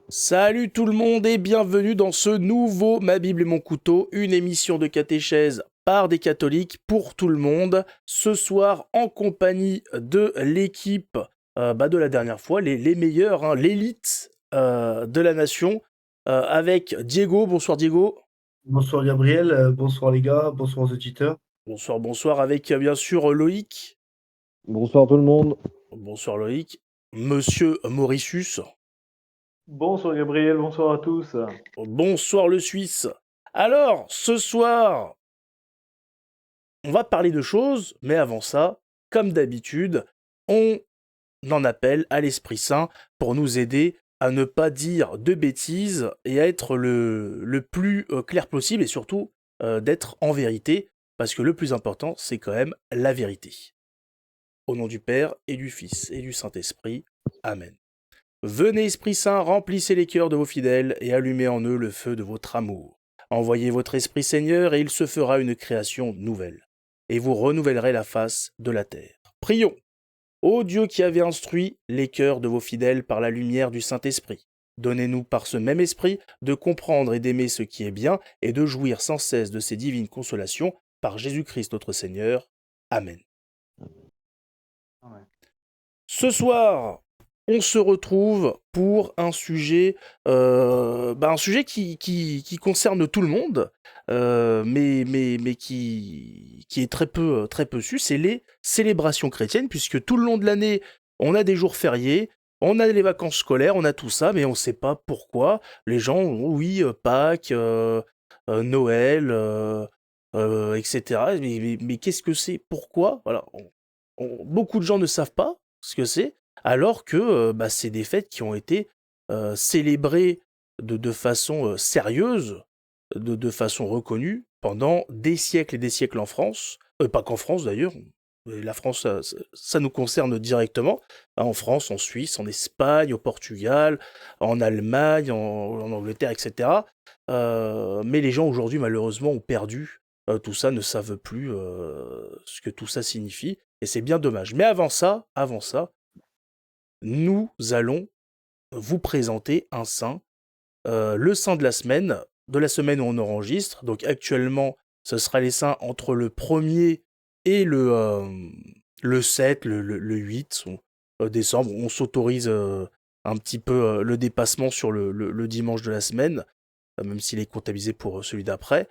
Salut tout le monde et bienvenue dans ce nouveau Ma Bible et mon couteau, une émission de catéchèse par des catholiques pour tout le monde. Ce soir en compagnie de l'équipe de la dernière fois, les meilleurs, hein, l'élite de la nation, avec Diego. Bonsoir Diego. Bonsoir Gabriel, bonsoir les gars, bonsoir aux auditeurs. Bonsoir, bonsoir avec bien sûr Loïc. Bonsoir tout le monde. Bonsoir Loïc. Monsieur Mauritius. Bonsoir Gabriel, bonsoir à tous. Bonsoir le Suisse. Alors, ce soir, on va parler de choses, mais avant ça, comme d'habitude, on en appelle à l'Esprit Saint pour nous aider à ne pas dire de bêtises et à être le plus clair possible et surtout d'être en vérité, parce que le plus important, c'est quand même la vérité. Au nom du Père et du Fils et du Saint-Esprit. Amen. Venez Esprit Saint, remplissez les cœurs de vos fidèles et allumez en eux le feu de votre amour. Envoyez votre Esprit Seigneur et il se fera une création nouvelle. Et vous renouvellerez la face de la terre. Prions. Ô Dieu qui avez instruit les cœurs de vos fidèles par la lumière du Saint-Esprit, donnez-nous par ce même esprit de comprendre et d'aimer ce qui est bien et de jouir sans cesse de ces divines consolations par Jésus-Christ notre Seigneur. Amen. Ce soir, on se retrouve pour un sujet qui concerne tout le monde, mais qui est très peu su, c'est les célébrations chrétiennes, puisque tout le long de l'année, on a des jours fériés, on a les vacances scolaires, on a tout ça, mais on ne sait pas pourquoi les gens, oui, Pâques, Noël, etc. Mais qu'est-ce que c'est? Pourquoi? Voilà, beaucoup de gens ne savent pas ce que c'est, alors que c'est des fêtes qui ont été célébrées de façon sérieuse, de façon reconnue, pendant des siècles et des siècles en France. Pas qu'en France d'ailleurs, la France, ça nous concerne directement. Hein, en France, en Suisse, en Espagne, au Portugal, en Allemagne, en Angleterre, etc. Mais les gens aujourd'hui, malheureusement, ont perdu tout ça, ne savent plus ce que tout ça signifie. Et c'est bien dommage. Mais avant ça, nous allons vous présenter un saint, le saint de la semaine où on enregistre. Donc actuellement, ce sera les saints entre le premier et le 7, le 8 décembre. On s'autorise un petit peu le dépassement sur le dimanche de la semaine, même s'il est comptabilisé pour celui d'après.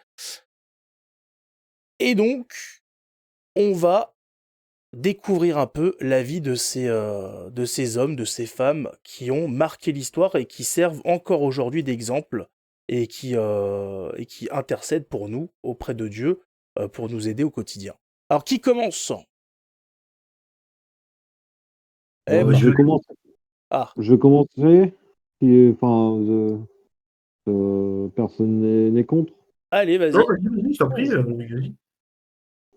Et donc, on va découvrir un peu la vie de ces hommes, de ces femmes qui ont marqué l'histoire et qui servent encore aujourd'hui d'exemple et qui intercèdent pour nous auprès de Dieu pour nous aider au quotidien. Alors qui commence? Eh ben, Je Je vais- commence, ah, je commencerai. Personne n'est contre. allez, Non, vas-y. vas-y, je t'en prie, Vas-y. vas-y.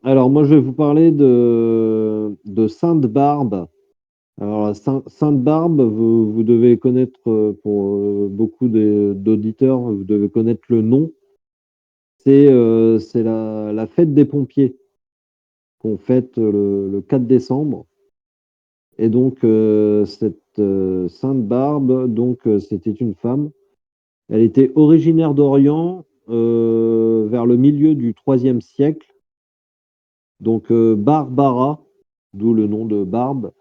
Alors moi je vais vous parler de Sainte Barbe. Alors Sainte Barbe, vous devez connaître pour beaucoup d'auditeurs, vous devez connaître le nom. C'est la fête des pompiers qu'on fête le 4 décembre. Et donc cette Sainte Barbe, c'était une femme. Elle était originaire d'Orient vers le milieu du IIIe siècle. Donc Barbara, d'où le nom de Barbe,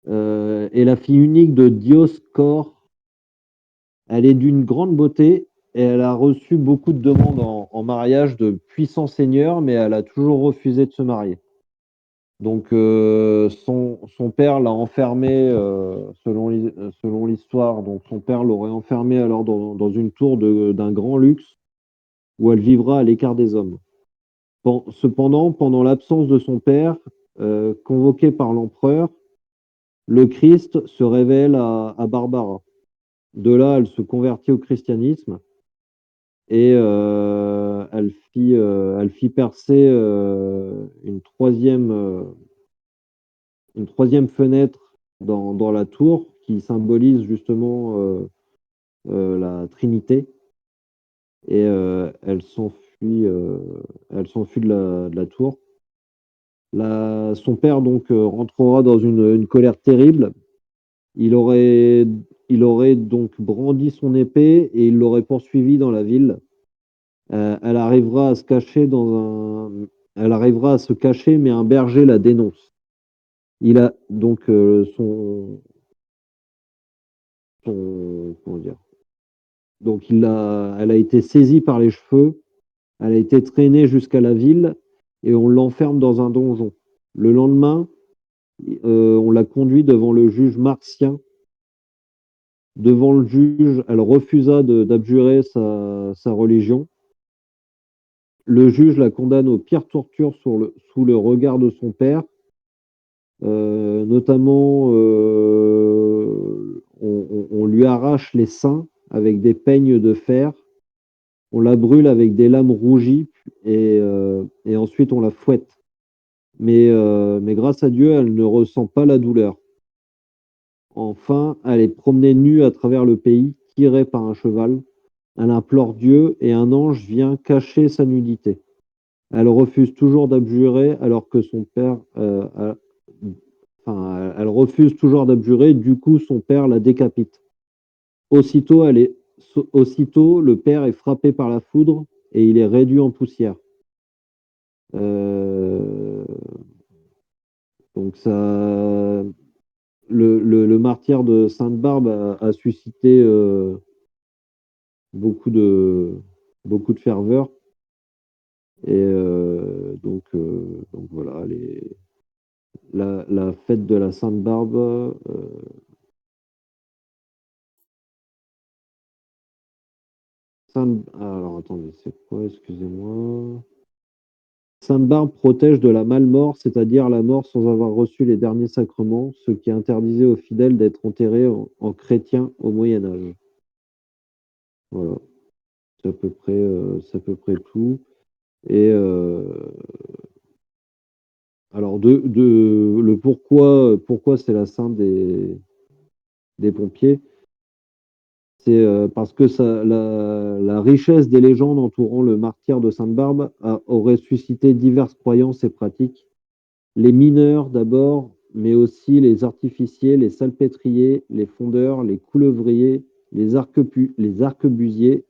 est la fille unique de Dioscore. Elle est d'une grande beauté et elle a reçu beaucoup de demandes en mariage de puissants seigneurs, mais elle a toujours refusé de se marier. Donc son père l'a enfermée, selon l'histoire, donc son père l'aurait enfermée alors dans une tour d'un grand luxe où elle vivra à l'écart des hommes. Cependant, pendant l'absence de son père, convoqué par l'empereur, le Christ se révèle à Barbara. De là, elle se convertit au christianisme et elle fit percer une troisième fenêtre dans la tour qui symbolise justement la Trinité et elle s'enfuit de la tour. Son père donc rentrera dans une colère terrible Il aurait, il aurait donc brandi son épée et il l'aurait poursuivi dans la ville. Elle arrivera à se cacher elle arrivera à se cacher, mais un berger la dénonce. Il a donc comment dire. Donc elle a été saisie par les cheveux, elle a été traînée jusqu'à la ville et on l'enferme dans un donjon. Le lendemain, on l'a conduit devant le juge Martien. Devant le juge, elle refusa d'abjurer sa religion. Le juge la condamne aux pires tortures sous le regard de son père. Notamment, on lui arrache les seins avec des peignes de fer. On la brûle avec des lames rougies et ensuite on la fouette. Mais grâce à Dieu, elle ne ressent pas la douleur. Enfin, elle est promenée nue à travers le pays, tirée par un cheval. Elle implore Dieu et un ange vient cacher sa nudité. Elle refuse toujours d'abjurer alors que son père, enfin, elle refuse toujours d'abjurer, du coup son père la décapite. Aussitôt, aussitôt, le père est frappé par la foudre et il est réduit en poussière. Euh, donc ça, le martyr de Sainte-Barbe a suscité beaucoup de, beaucoup de ferveur. Et donc voilà, la fête de la Sainte-Barbe. Alors attendez, c'est quoi? Excusez-moi. Sainte-Barbe protège de la malmort, c'est-à-dire la mort sans avoir reçu les derniers sacrements, ce qui interdisait aux fidèles d'être enterrés en chrétiens au Moyen Âge. Voilà, c'est à peu près tout. Et alors le pourquoi c'est la sainte des pompiers, c'est parce que la richesse des légendes entourant le martyr de Sainte-Barbe aurait suscité diverses croyances et pratiques. Les mineurs d'abord, mais aussi les artificiers, les salpêtriers, les fondeurs, les couleuvriers, les arquebusiers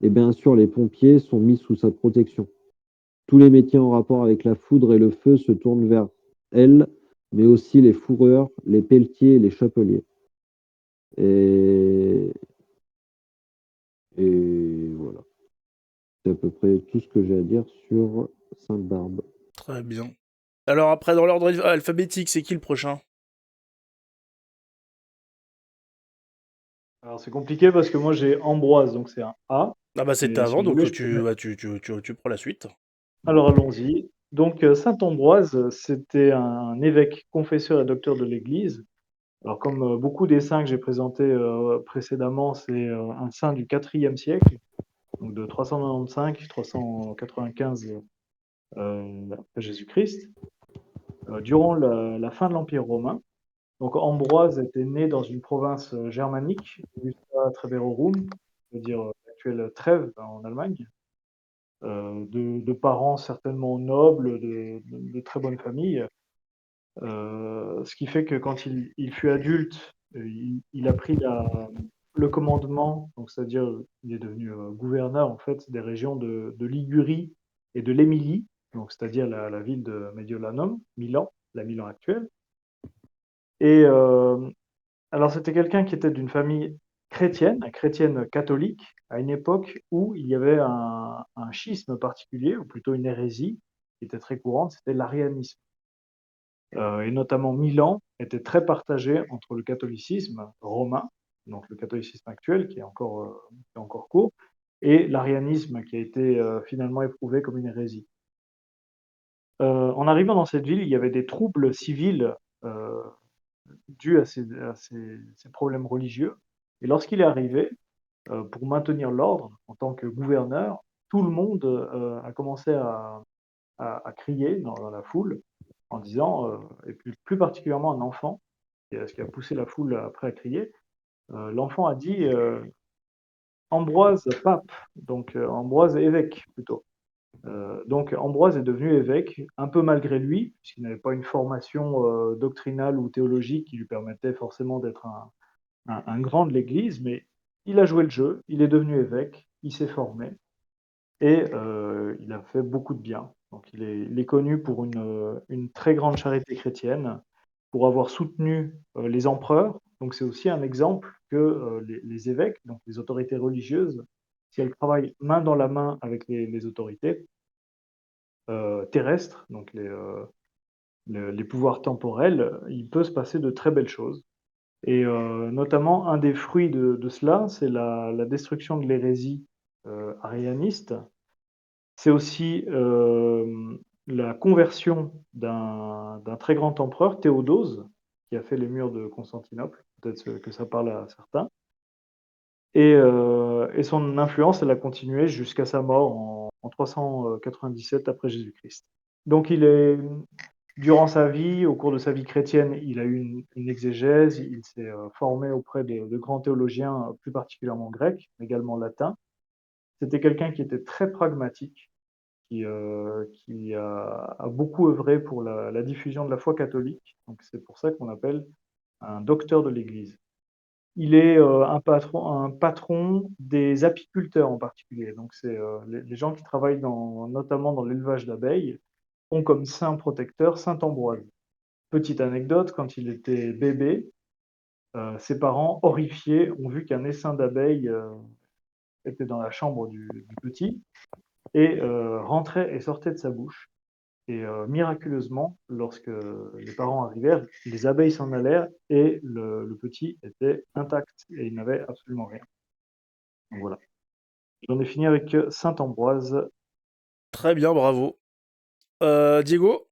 et bien sûr les pompiers sont mis sous sa protection. Tous les métiers en rapport avec la foudre et le feu se tournent vers elle, mais aussi les fourreurs, les pelletiers et les chapeliers. Et, et voilà, c'est à peu près tout ce que j'ai à dire sur Sainte-Barbe. Très bien. Alors après, dans l'ordre alphabétique, c'est qui le prochain? Alors c'est compliqué parce que moi j'ai Ambroise, donc c'est un A. Ah bah c'était Mais si avant, vous voulez, donc je peux mettre. tu prends la suite. Alors allons-y. Donc Saint Ambroise, c'était un évêque, confesseur et docteur de l'Église. Alors comme beaucoup des saints que j'ai présentés précédemment, c'est un saint du IVe siècle, donc de 395-395 après Jésus-Christ, durant la fin de l'Empire romain. Donc Ambroise était né dans une province germanique, Augusta Treverorum, c'est-à-dire l'actuelle Trèves en Allemagne, de parents certainement nobles, de très bonne famille. Ce qui fait que quand il fut adulte, il a pris le commandement, donc c'est-à-dire il est devenu gouverneur en fait des régions de Ligurie et de l'Émilie, donc c'est-à-dire la ville de Mediolanum, Milan, la Milan actuelle. Et alors c'était quelqu'un qui était d'une famille chrétienne catholique, à une époque où il y avait un schisme particulier, ou plutôt une hérésie, qui était très courante, c'était l'arianisme. Et notamment Milan était très partagé entre le catholicisme romain, donc le catholicisme actuel qui est encore court, et l'arianisme qui a été finalement éprouvé comme une hérésie. En arrivant dans cette ville, il y avait des troubles civils euh, dus ces problèmes religieux. Et lorsqu'il est arrivé, pour maintenir l'ordre en tant que gouverneur, tout le monde a commencé à crier dans la foule en disant, et plus particulièrement un enfant, ce qui a poussé la foule après à crier, l'enfant a dit Ambroise pape, donc Ambroise évêque plutôt. Donc Ambroise est devenu évêque, un peu malgré lui, puisqu'il n'avait pas une formation doctrinale ou théologique qui lui permettait forcément d'être un grand de l'Église, mais il a joué le jeu, il est devenu évêque, il s'est formé et il a fait beaucoup de bien. Donc il est connu pour une très grande charité chrétienne, pour avoir soutenu les empereurs. Donc c'est aussi un exemple que les évêques, donc les autorités religieuses, si elles travaillent main dans la main avec les autorités terrestres, donc les pouvoirs temporels, il peut se passer de très belles choses. Et notamment, un des fruits de cela, c'est la destruction de l'hérésie arianiste. C'est aussi la conversion d'un très grand empereur, Théodose, qui a fait les murs de Constantinople. Peut-être que ça parle à certains. Et son influence, elle a continué jusqu'à sa mort en 397 après Jésus-Christ. Donc, durant sa vie, au cours de sa vie chrétienne, il a eu une exégèse, il s'est formé auprès de grands théologiens, plus particulièrement grecs, mais également latins. C'était quelqu'un qui était très pragmatique, qui a beaucoup œuvré pour la diffusion de la foi catholique. Donc c'est pour ça qu'on l'appelle un docteur de l'Église. Il est un patron des apiculteurs en particulier. Donc c'est les gens qui travaillent notamment dans l'élevage d'abeilles ont comme saint protecteur saint Ambroise. Petite anecdote, quand il était bébé, ses parents, horrifiés, ont vu qu'un essaim d'abeilles était dans la chambre du petit et rentrait et sortait de sa bouche. Et miraculeusement, lorsque les parents arrivèrent, les abeilles s'en allèrent et le petit était intact et il n'avait absolument rien. Donc voilà. J'en ai fini avec saint Ambroise. Très bien, bravo. Diego?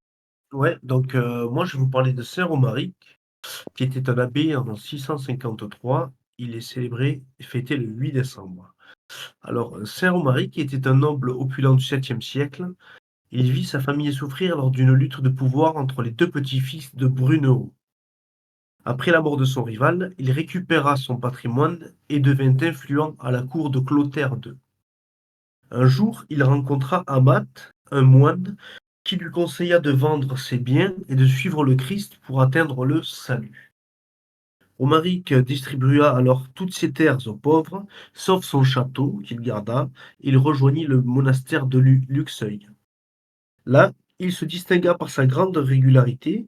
Ouais, donc moi je vais vous parler de Saint Romaric, qui était un abbé en 653. Il est célébré et fêté le 8 décembre. Alors, Saint Romaric était un noble opulent du 7e siècle. Il vit sa famille souffrir lors d'une lutte de pouvoir entre les deux petits-fils de Brunehaut. Après la mort de son rival, il récupéra son patrimoine et devint influent à la cour de Clotaire II. Un jour, il rencontra Amat, un moine, qui lui conseilla de vendre ses biens et de suivre le Christ pour atteindre le salut. Romaric distribua alors toutes ses terres aux pauvres, sauf son château qu'il garda, et il rejoignit le monastère de Luxeuil. Là, il se distingua par sa grande régularité.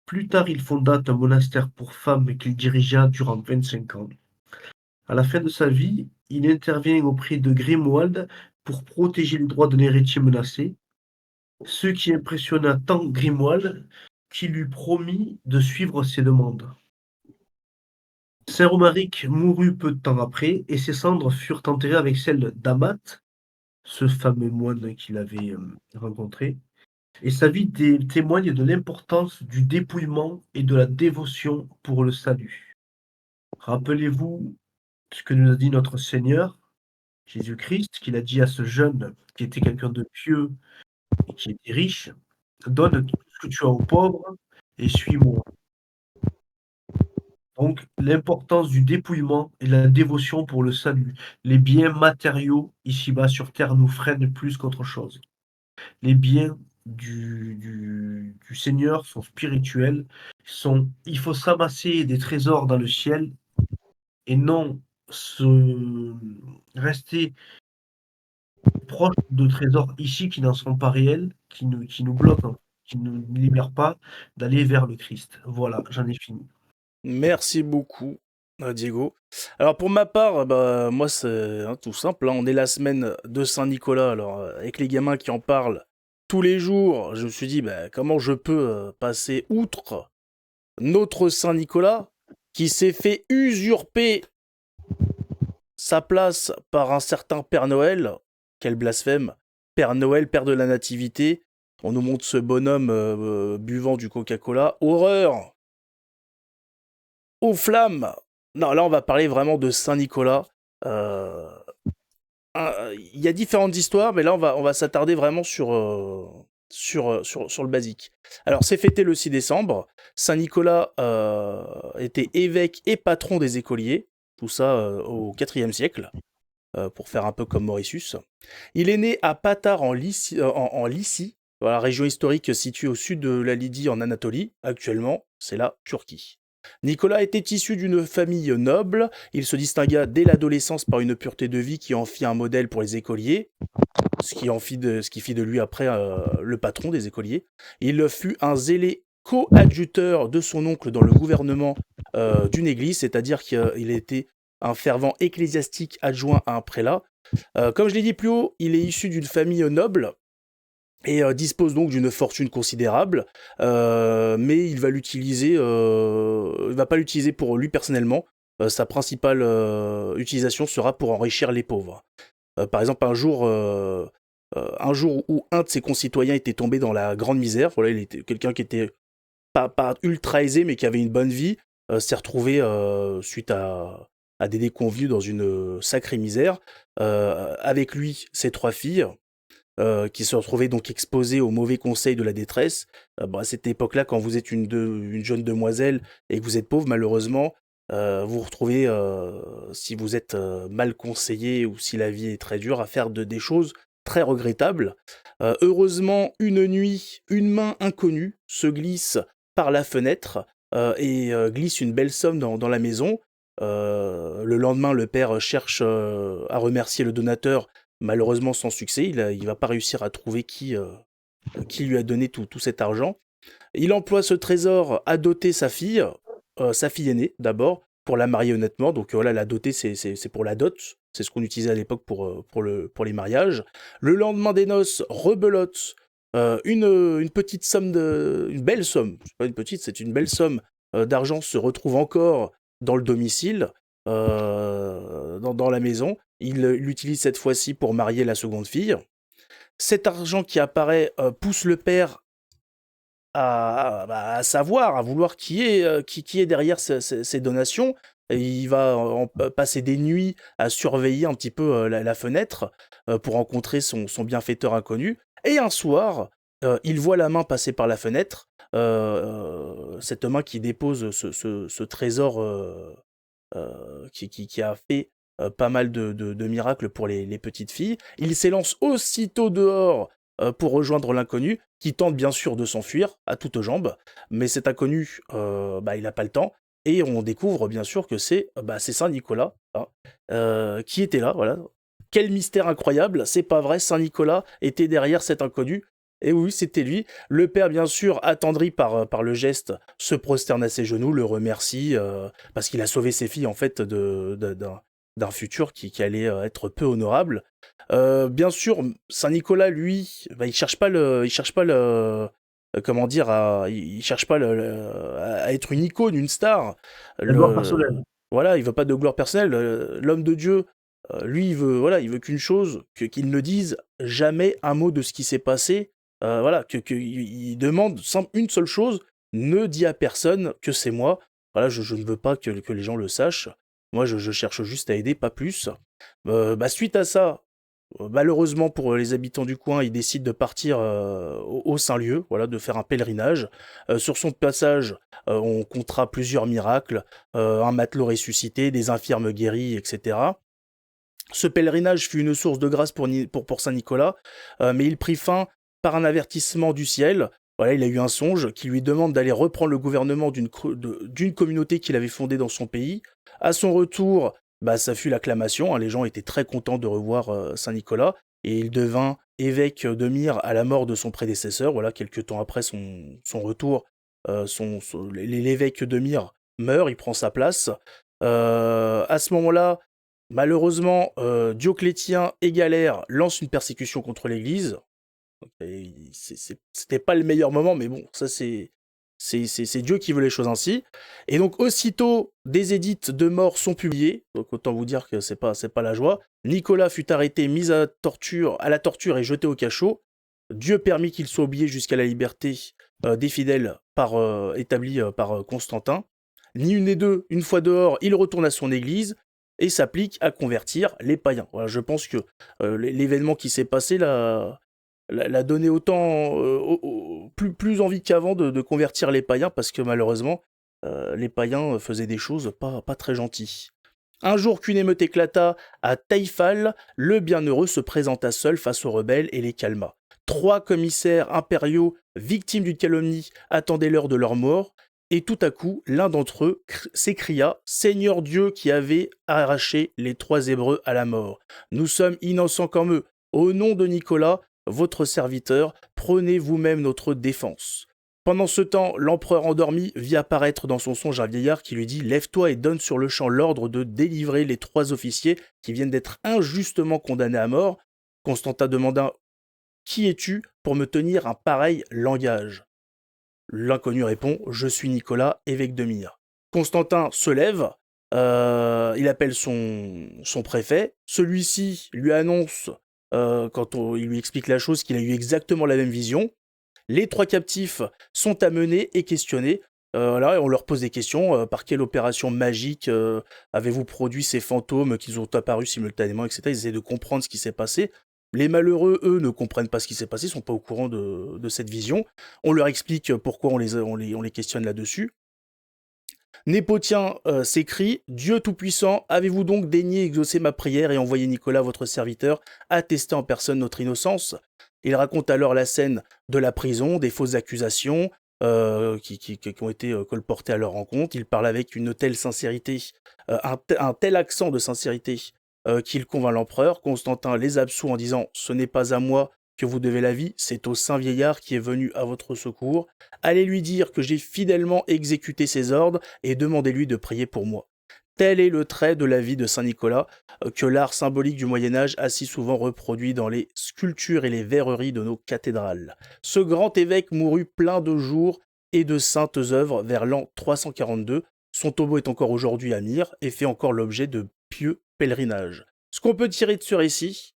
Plus tard, il fonda un monastère pour femmes qu'il dirigea durant 25 ans. À la fin de sa vie, il intervient auprès de Grimoald pour protéger les droits d'un héritier menacé, ce qui impressionna tant Grimoald qu'il lui promit de suivre ses demandes. Saint Romaric mourut peu de temps après et ses cendres furent enterrées avec celles d'Amat, ce fameux moine qu'il avait rencontré. Et sa vie témoigne de l'importance du dépouillement et de la dévotion pour le salut. Rappelez-vous ce que nous a dit notre Seigneur, Jésus-Christ, qu'il a dit à ce jeune qui était quelqu'un de pieux et qui était riche, donne tout ce que tu as aux pauvres et suis-moi. Donc, l'importance du dépouillement et de la dévotion pour le salut. Les biens matériaux ici-bas sur terre nous freinent plus qu'autre chose. Les biens du Seigneur sont spirituels, il faut s'amasser des trésors dans le ciel et non rester proche de trésors ici qui n'en sont pas réels, qui nous bloquent, hein, qui ne nous libèrent pas d'aller vers le Christ. Voilà, j'en ai fini. Merci beaucoup, Diego. Alors pour ma part, bah, moi c'est tout simple, hein. On est la semaine de Saint-Nicolas, alors avec les gamins qui en parlent tous les jours, je me suis dit bah, comment je peux passer outre notre Saint-Nicolas qui s'est fait usurper sa place par un certain Père Noël. Quel blasphème. Père Noël, Père de la Nativité. On nous montre ce bonhomme buvant du Coca-Cola. Horreur. Aux flammes. Non, là on va parler vraiment de Saint-Nicolas. Il y a différentes histoires, mais là on va s'attarder vraiment sur le basique. Alors c'est fêté le 6 décembre. Saint-Nicolas était évêque et patron des écoliers. Tout ça au IVe siècle. pour faire un peu comme Mauritius. Il est né à Patar en Lycie, dans la région historique située au sud de la Lydie en Anatolie. Actuellement, c'est la Turquie. Nicolas était issu d'une famille noble. Il se distingua dès l'adolescence par une pureté de vie qui en fit un modèle pour les écoliers, ce qui fit de lui après le patron des écoliers. Il fut un zélé coadjuteur de son oncle dans le gouvernement d'une église, c'est-à-dire qu'il était un fervent ecclésiastique adjoint à un prélat. Comme je l'ai dit plus haut, il est issu d'une famille noble et dispose donc d'une fortune considérable, mais il va pas l'utiliser pour lui personnellement. Sa principale utilisation sera pour enrichir les pauvres. Par exemple, un jour où un de ses concitoyens était tombé dans la grande misère, voilà, il était quelqu'un qui était pas ultra aisé, mais qui avait une bonne vie, s'est retrouvé suite à des déconvenus dans une sacrée misère. Avec lui, ses 3 filles, qui se retrouvaient donc exposées aux mauvais conseils de la détresse. À cette époque-là, quand vous êtes une jeune demoiselle et que vous êtes pauvre, malheureusement, vous vous retrouvez, si vous êtes mal conseillé ou si la vie est très dure, à faire des choses très regrettables. Heureusement, une nuit, une main inconnue se glisse par la fenêtre et glisse une belle somme dans la maison. Le lendemain, le père cherche à remercier le donateur, malheureusement sans succès. Il va pas réussir à trouver qui lui a donné tout cet argent. Il emploie ce trésor à doter sa fille aînée d'abord, pour la marier honnêtement. Donc voilà, la doter, c'est pour la dot. C'est ce qu'on utilisait à l'époque pour les mariages. Le lendemain des noces, rebelote une petite somme une belle somme, c'est pas une petite, c'est une belle somme d'argent se retrouve encore dans le domicile, dans la maison. Il l'utilise cette fois-ci pour marier la seconde fille. Cet argent qui apparaît pousse le père à savoir, à vouloir qui est derrière ces donations. Et il va passer des nuits à surveiller un petit peu la fenêtre pour rencontrer son bienfaiteur inconnu. Et un soir, il voit la main passer par la fenêtre, cette main qui dépose ce trésor qui a fait pas mal de miracles pour les petites filles. Il s'élance aussitôt dehors pour rejoindre l'inconnu, qui tente bien sûr de s'enfuir à toutes jambes, mais cet inconnu, il n'a pas le temps, et on découvre bien sûr que c'est Saint Nicolas qui était là, voilà. Quel mystère incroyable, c'est pas vrai, Saint Nicolas était derrière cet inconnu, et oui, c'était lui. Le père, bien sûr, attendri par le geste, se prosterne à ses genoux, le remercie, parce qu'il a sauvé ses filles, en fait, d'un futur qui allait être peu honorable. Bien sûr, Saint Nicolas, lui, il cherche pas comment dire, il cherche pas à être une icône, une star. La gloire personnelle. Voilà, il veut pas de gloire personnelle. L'homme de Dieu, lui, il veut qu'une chose, qu'il ne dise jamais un mot de ce qui s'est passé. Voilà, il demande une seule chose: ne dis à personne que c'est moi. Voilà, je ne veux pas que les gens le sachent. Moi, je cherche juste à aider, pas plus. Suite à ça, malheureusement pour les habitants du coin, il décide de partir au Saint-Lieu, voilà, de faire un pèlerinage. Sur son passage, on comptera plusieurs miracles, un matelot ressuscité, des infirmes guéris, etc. Ce pèlerinage fut une source de grâce pour Saint Nicolas, mais il prit fin par un avertissement du ciel. Voilà, il a eu un songe qui lui demande d'aller reprendre le gouvernement d'une communauté qu'il avait fondée dans son pays. À son retour, ça fut l'acclamation, hein. Les gens étaient très contents de revoir Saint Nicolas, et il devint évêque de Myre à la mort de son prédécesseur. Voilà, quelques temps après son retour, l'évêque de Myre meurt, il prend sa place. À ce moment-là, malheureusement, Dioclétien et Galère lancent une persécution contre l'Église. C'était pas le meilleur moment, mais bon, ça c'est Dieu qui veut les choses ainsi. Et donc aussitôt, des édits de mort sont publiés, donc autant vous dire que c'est pas la joie. Nicolas fut arrêté, mis à la torture et jeté au cachot. Dieu permit qu'il soit oublié jusqu'à la liberté des fidèles établie par Constantin. Ni une ni deux, une fois dehors, il retourne à son église et s'applique à convertir les païens. Voilà, je pense que l'événement qui s'est passé l'a donné autant plus envie qu'avant de convertir les païens, parce que malheureusement les païens faisaient des choses pas très gentilles. Un jour qu'une émeute éclata à Taïfal, le bienheureux se présenta seul face aux rebelles et les calma. 3 commissaires impériaux, victimes d'une calomnie, attendaient l'heure de leur mort, et tout à coup, l'un d'entre eux s'écria « Seigneur Dieu qui avait arraché les 3 Hébreux à la mort, nous sommes innocents comme eux. Au nom de Nicolas, votre serviteur, prenez vous-même notre défense. » Pendant ce temps, l'empereur endormi vit apparaître dans son songe un vieillard qui lui dit « Lève-toi et donne sur le champ l'ordre de délivrer les 3 officiers qui viennent d'être injustement condamnés à mort. » Constantin demanda « Qui es-tu pour me tenir un pareil langage ?» L'inconnu répond « Je suis Nicolas, évêque de Myre. » Constantin se lève, il appelle son préfet, celui-ci lui annonce, il lui explique la chose, qu'il a eu exactement la même vision. Les 3 captifs sont amenés et questionnés. Là, on leur pose des questions. Par quelle opération magique avez-vous produit ces fantômes qui ont apparu simultanément, etc. Ils essaient de comprendre ce qui s'est passé. Les malheureux, eux, ne comprennent pas ce qui s'est passé, ne sont pas au courant de cette vision. On leur explique pourquoi on les questionne là-dessus. Népotien s'écrie « Dieu Tout-Puissant, avez-vous donc daigné exaucer ma prière et envoyer Nicolas, votre serviteur, attester en personne notre innocence ?» Il raconte alors la scène de la prison, des fausses accusations qui ont été colportées à leur rencontre. Il parle avec une telle sincérité, un tel accent de sincérité qu'il convainc l'empereur. Constantin les absout en disant « Ce n'est pas à moi que vous devez la vie, c'est au saint vieillard qui est venu à votre secours. Allez lui dire que j'ai fidèlement exécuté ses ordres et demandez-lui de prier pour moi. » Tel est le trait de la vie de Saint Nicolas que l'art symbolique du Moyen-Âge a si souvent reproduit dans les sculptures et les verreries de nos cathédrales. Ce grand évêque mourut plein de jours et de saintes œuvres vers l'an 342. Son tombeau est encore aujourd'hui à Myre et fait encore l'objet de pieux pèlerinages. Ce qu'on peut tirer de ce récit,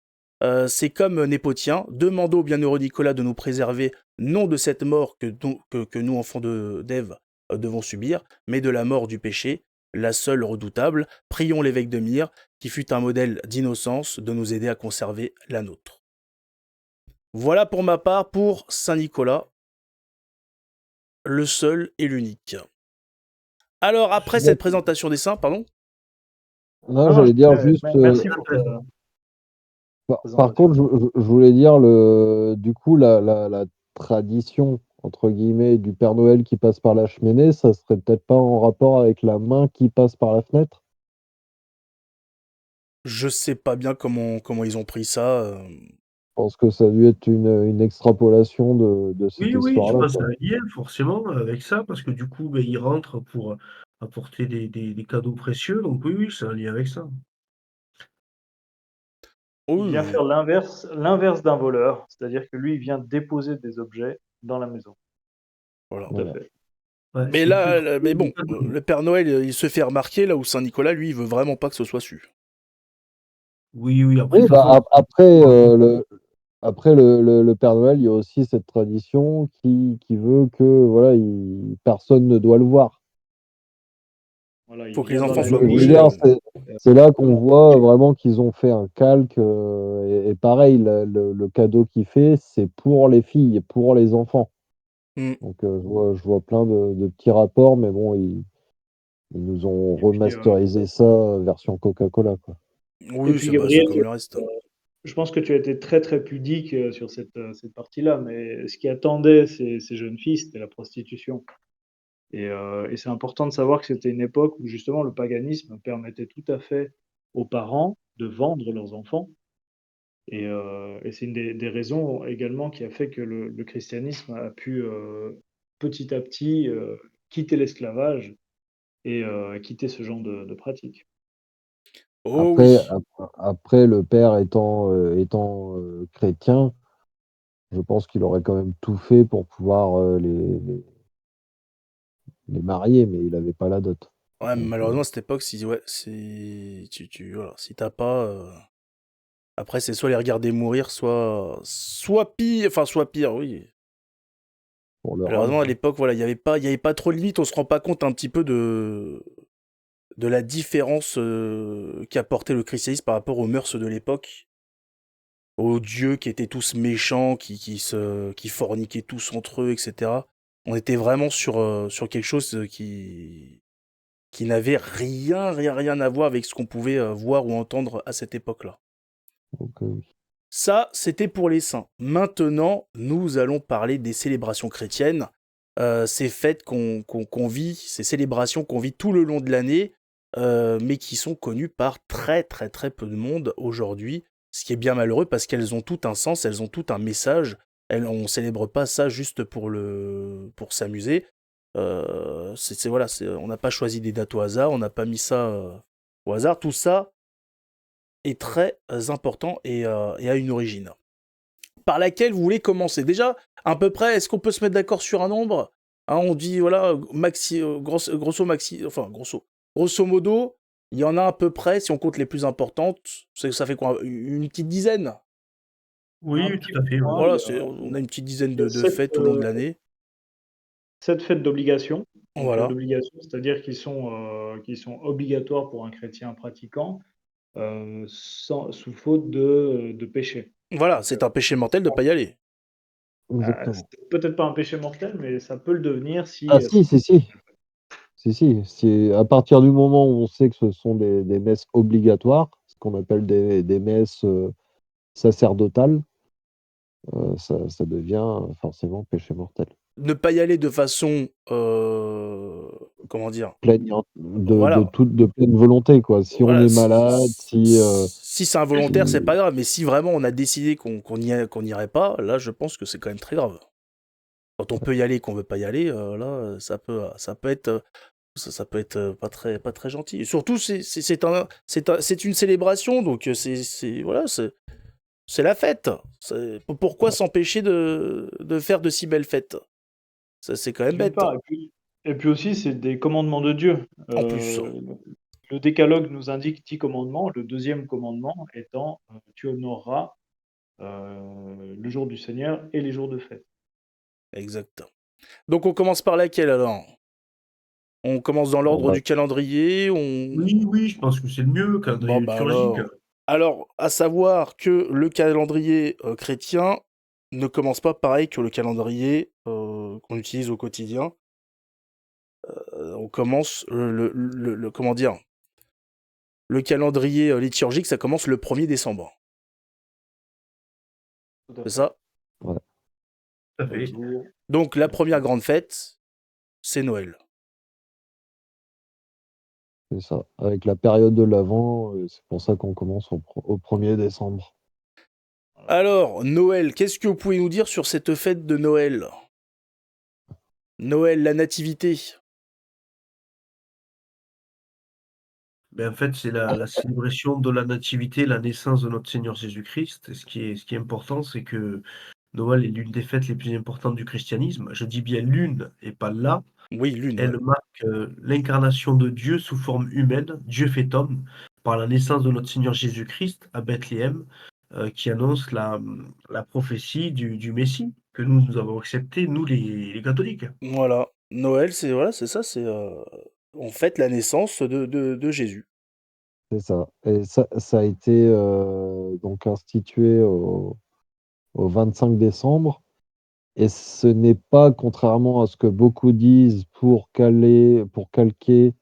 c'est comme Népotien, demandons au bienheureux Nicolas de nous préserver non de cette mort que nous, enfants d'Ève, devons subir, mais de la mort du péché, la seule redoutable. Prions l'évêque de Myre, qui fut un modèle d'innocence, de nous aider à conserver la nôtre. Voilà pour ma part pour Saint Nicolas, le seul et l'unique. Alors, après cette présentation des saints, pardon ? Non, j'allais dire juste. Merci pour Par contre, je voulais dire du coup la tradition entre guillemets du Père Noël qui passe par la cheminée, ça serait peut-être pas en rapport avec la main qui passe par la fenêtre? Je sais pas bien comment ils ont pris ça. Je pense que ça a dû être une extrapolation de cette Oui, je histoire-là, pense quoi. un lien forcément avec ça, parce que du coup, beh, il rentre pour apporter des cadeaux précieux, donc oui, c'est un lien avec ça. Il vient Oui, faire l'inverse d'un voleur, c'est-à-dire que lui, il vient déposer des objets dans la maison. voilà. Tout à Voilà. fait. Ouais, Mais c'est là, plutôt mais des bon, cadeaux. le Père Noël, il se fait remarquer là où Saint Nicolas, lui, il veut vraiment pas que ce soit su. Oui, après, de Oui, toute façon, après le Père Noël, il y a aussi cette tradition qui veut que voilà, personne ne doit le voir. Voilà, Il il faut que les vient dans enfants la soient Je veux nuit. couchés. dire, c'est là qu'on voit tranquille. vraiment qu'ils ont fait un calque. Et pareil, le cadeau qu'il fait, c'est pour les filles, pour les enfants. Hmm. Donc je vois plein de petits rapports, mais bon, ils nous ont Et puis, remasterisé ça version Coca-Cola, quoi. et Oui, puis c'est Gabriel, comme le reste. je pense que tu as été très très pudique sur cette partie-là, mais ce qui attendait ces jeunes filles, c'était la prostitution. Et c'est important de savoir que c'était une époque où justement le paganisme permettait tout à fait aux parents de vendre leurs enfants. Et c'est une des raisons également qui a fait que le christianisme a pu petit à petit quitter l'esclavage et quitter ce genre de pratique. Oh Après, oui. après le père étant chrétien, je pense qu'il aurait quand même tout fait pour pouvoir les marier, mais il n'avait pas la dot. Ouais, mais Donc, malheureusement, à cette époque, voilà, si t'as pas. Après, c'est soit les regarder mourir, soit pire, oui. pour leur âge. Malheureusement, à l'époque, voilà, il y avait pas trop de limites. On se rend pas compte un petit peu de la différence qu'apportait le christianisme par rapport aux mœurs de l'époque, aux dieux qui étaient tous méchants, qui forniquaient tous entre eux, etc. On était vraiment sur quelque chose qui n'avait rien à voir avec ce qu'on pouvait voir ou entendre à cette époque-là. Donc, Ça, c'était pour les saints. Maintenant, nous allons parler des célébrations chrétiennes, ces fêtes qu'on vit, ces célébrations qu'on vit tout le long de l'année, mais qui sont connues par très peu de monde aujourd'hui, ce qui est bien malheureux parce qu'elles ont tout un sens, elles ont tout un message. On célèbre pas ça juste pour s'amuser. Voilà, on n'a pas choisi des dates au hasard, on n'a pas mis ça au hasard. Tout ça est très important et a une origine. Par laquelle vous voulez commencer? Déjà, à peu près, est-ce qu'on peut se mettre d'accord sur un nombre? Hein, on dit, voilà, grosso modo, il y en a à peu près, si on compte les plus importantes, ça fait quoi? Une petite dizaine? Un Oui, petit tout à peu fait, oui. moins, Voilà, on a une petite dizaine il y a de fêtes tout le long de l'année. 7 fêtes d'obligation. Donc, Voilà. d'obligation, c'est-à-dire qui sont obligatoires pour un chrétien pratiquant, sous faute de péché. Voilà, Donc, c'est un péché mortel de pas y aller. exactement. c'est peut-être pas un péché mortel, mais ça peut le devenir Ah si, si, si, si. Si, à partir du moment où on sait que ce sont des messes obligatoires, ce qu'on appelle des messes sacerdotales, ça devient forcément péché mortel. Ne pas y aller de façon, comment dire? Plaignant, Voilà, de pleine volonté, quoi. Si on voilà, est malade, si si c'est involontaire, c'est pas grave, mais si vraiment on a décidé qu'on n'irait pas, là, je pense que c'est quand même très grave. Quand on peut y aller et qu'on veut pas y aller, là, ça peut être, ça peut être pas très gentil. Et surtout, c'est une célébration, donc voilà, c'est la fête. Pourquoi s'empêcher de faire de si belles fêtes? Ça, c'est quand même d'une bête. part, et puis aussi, c'est des commandements de Dieu. En plus, Le décalogue nous indique 10 commandements, le deuxième commandement étant, tu honoreras, le jour du Seigneur et les jours de fête. exact. Donc on commence par laquelle alors? On commence dans on l'ordre va, du calendrier, Oui, oui, je pense que c'est le mieux, calendrier Bon bah liturgique. alors, à savoir que le calendrier chrétien ne commence pas pareil que le calendrier qu'on utilise au quotidien. On commence comment dire? Le calendrier liturgique, ça commence le 1er décembre. Tout à C'est fait. ça? ouais, Tout à Le fait. jour, Donc la la première fête. grande fête, c'est Noël. c'est ça. Avec la période de l'Avent, c'est pour ça qu'on commence au 1er décembre. Voilà. Alors, Noël, qu'est-ce que vous pouvez nous dire sur cette fête de Noël? Noël, la nativité. En fait, c'est la célébration de la nativité, la naissance de notre Seigneur Jésus-Christ. Et ce qui est important, c'est que Noël est l'une des fêtes les plus importantes du christianisme. Je dis bien l'une et pas la. Oui, lune, ouais. Elle marque, l'incarnation de Dieu sous forme humaine, Dieu fait homme, par la naissance de notre Seigneur Jésus-Christ à Bethléem, qui annonce la prophétie du Messie que nous avons accepté, nous les catholiques. Voilà. Noël, c'est ça, on fête la naissance de Jésus. C'est ça. Et ça a été donc institué au 25 décembre. Et ce n'est pas, contrairement à ce que beaucoup disent, pour calquer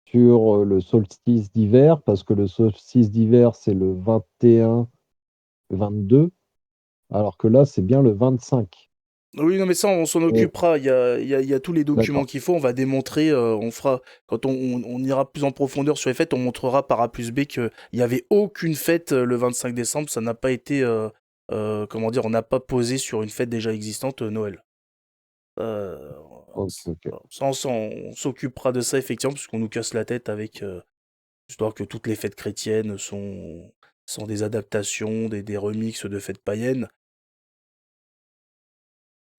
sur le solstice d'hiver, parce que le solstice d'hiver, c'est le 21, 22, alors que là, c'est bien le 25. Oui, non, mais ça, on s'en Et- occupera. Il y a tous les documents D'accord. qu'il faut. On va démontrer, on fera, quand on ira plus en profondeur sur les fêtes, on montrera par A plus B qu'il n'y avait aucune fête le 25 décembre. Ça n'a pas été, comment dire, on n'a pas posé sur une fête déjà existante, Noël. Euh, Ok, ok. Ça, on s'occupera de ça, effectivement, parce qu'on nous casse la tête avec, histoire que toutes les fêtes chrétiennes sont des adaptations, des remixes de fêtes païennes.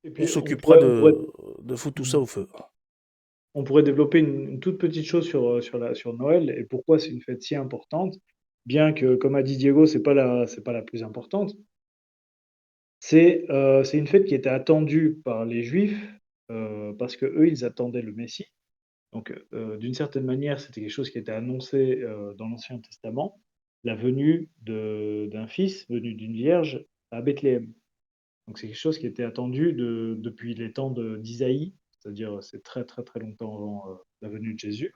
Et On puis s'occupera de foutre tout ça au feu. on pourrait développer une toute petite chose sur Noël et pourquoi c'est une fête si importante, bien que, comme a dit Diego, c'est pas la plus importante. C'est une fête qui était attendue par les Juifs, parce que eux ils attendaient le Messie. Donc, d'une certaine manière, c'était quelque chose qui était annoncé, dans l'Ancien Testament, la venue d'un fils venu d'une vierge à Bethléem. Donc c'est quelque chose qui était attendu depuis les temps d'Isaïe, c'est-à-dire c'est très, très, très longtemps avant, la venue de Jésus.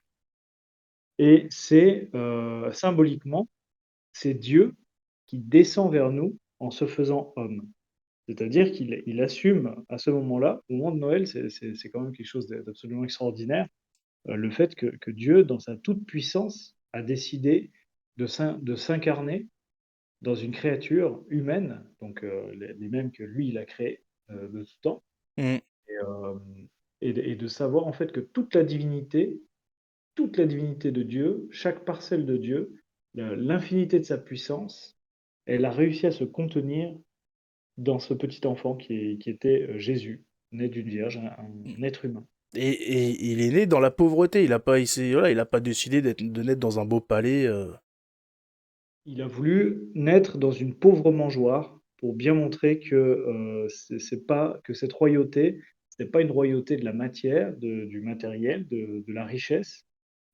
Et c'est, symboliquement, c'est Dieu qui descend vers nous en se faisant homme. C'est-à-dire qu'il assume à ce moment-là, au moment de Noël, c'est quand même quelque chose d'absolument extraordinaire, le fait que Dieu, dans sa toute-puissance, a décidé de s'incarner dans une créature humaine, donc les mêmes que lui, il a créés, de tout temps Mm. et de savoir en fait que toute la divinité de Dieu, chaque parcelle de Dieu, l'infinité de sa puissance, elle a réussi à se contenir dans ce petit enfant qui était, Jésus, né d'une vierge, un être humain. Et il est né dans la pauvreté. Voilà, il a pas décidé de naître dans un beau palais. Il a voulu naître dans une pauvre mangeoire pour bien montrer que, c'est pas que cette royauté, c'est pas une royauté de la matière, du matériel, de la richesse,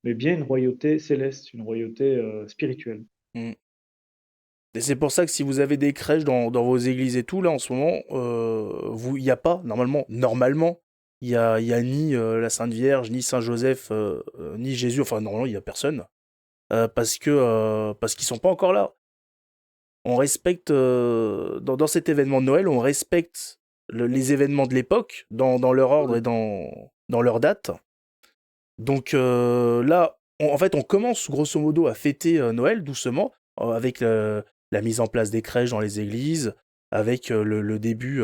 mais bien une royauté céleste, une royauté, spirituelle. Mm. Et c'est pour ça que si vous avez des crèches dans vos églises et tout, là, en ce moment, il n'y a pas, normalement, il y a ni la Sainte Vierge, ni Saint Joseph, ni Jésus, enfin, normalement, il n'y a personne, parce qu'ils sont pas encore là. On respecte, dans cet événement de Noël, on respecte les événements de l'époque, dans leur ordre et dans leur date. Donc là, en fait, on commence grosso modo à fêter Noël doucement, avec la mise en place des crèches dans les églises, avec le début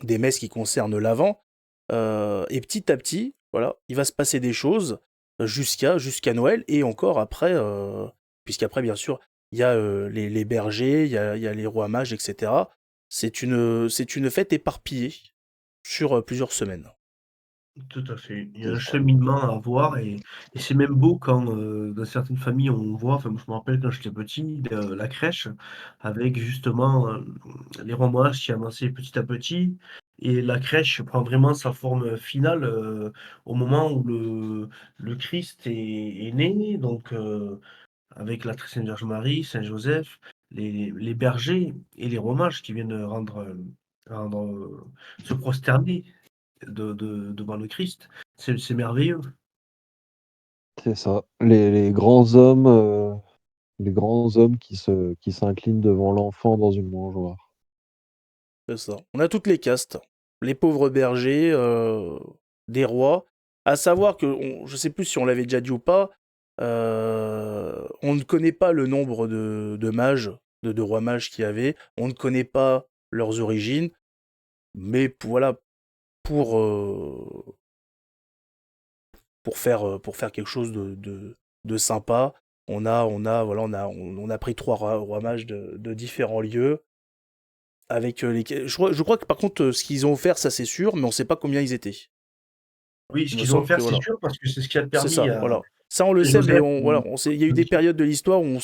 des messes qui concernent l'Avent. Et petit à petit, voilà, il va se passer des choses jusqu'à Noël et encore après, puisqu'après, bien sûr, il y a les bergers, il y a les rois mages, etc. C'est une fête éparpillée sur plusieurs semaines. Tout à fait. Il y a C'est un ça. cheminement à avoir et c'est même beau quand, dans certaines familles, on voit enfin, moi, je me rappelle quand j'étais petit, la crèche avec justement, les rois mages qui avançaient petit à petit et la crèche prend vraiment sa forme, finale, au moment où le Christ est né, donc avec la très Sainte Vierge Marie, Saint Joseph, les bergers et les rois mages qui viennent, rendre, se prosterner devant le Christ. C'est merveilleux. C'est ça. Les grands hommes qui s'inclinent devant l'enfant dans une mangeoire. C'est ça. On a toutes les castes. Les pauvres bergers, des rois. À savoir que, je sais plus si on l'avait déjà dit ou pas, on ne connaît pas le nombre de mages, de rois mages qu'il y avait. On ne connaît pas leurs origines. Mais voilà, pour, euh, pour faire quelque chose de sympa, voilà, on a pris trois rois mages de différents lieux. Avec je crois que par contre, ce qu'ils ont offert, ça c'est sûr, mais on sait pas combien ils étaient. Oui, ce Il me qu'ils ont semble que offert, c'est voilà. sûr, parce que c'est ce qui a C'est permis ça, à voilà. Ça on le sait, mais Joseph voilà, on sait, il y a eu de des dire périodes de l'histoire où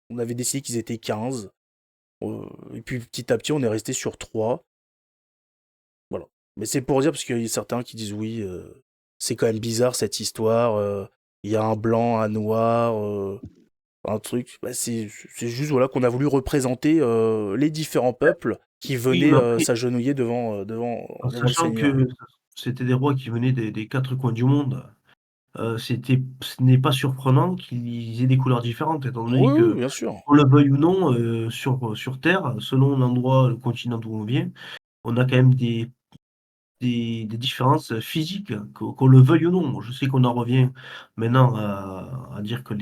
on avait décidé qu'ils étaient 15. Et puis petit à petit, on est resté sur 3. Voilà. Mais c'est pour dire, parce qu'il y a certains qui disent oui, c'est quand même bizarre cette histoire. Il y a un blanc, un noir, un truc. Bah, c'est juste voilà, qu'on a voulu représenter les différents peuples qui oui, venaient mais après, s'agenouiller en devant le sachant Seigneur. que c'était des rois qui venaient des 4 coins du monde, ce n'est pas surprenant qu'ils aient des couleurs différentes, étant Oui, donné oui, que, bien sûr. qu'on le veuille ou non, sur terre, selon l'endroit, le continent d'où on vient, on a quand même des différences physiques, qu'on le veuille ou non. Je sais qu'on en revient maintenant à dire qu'on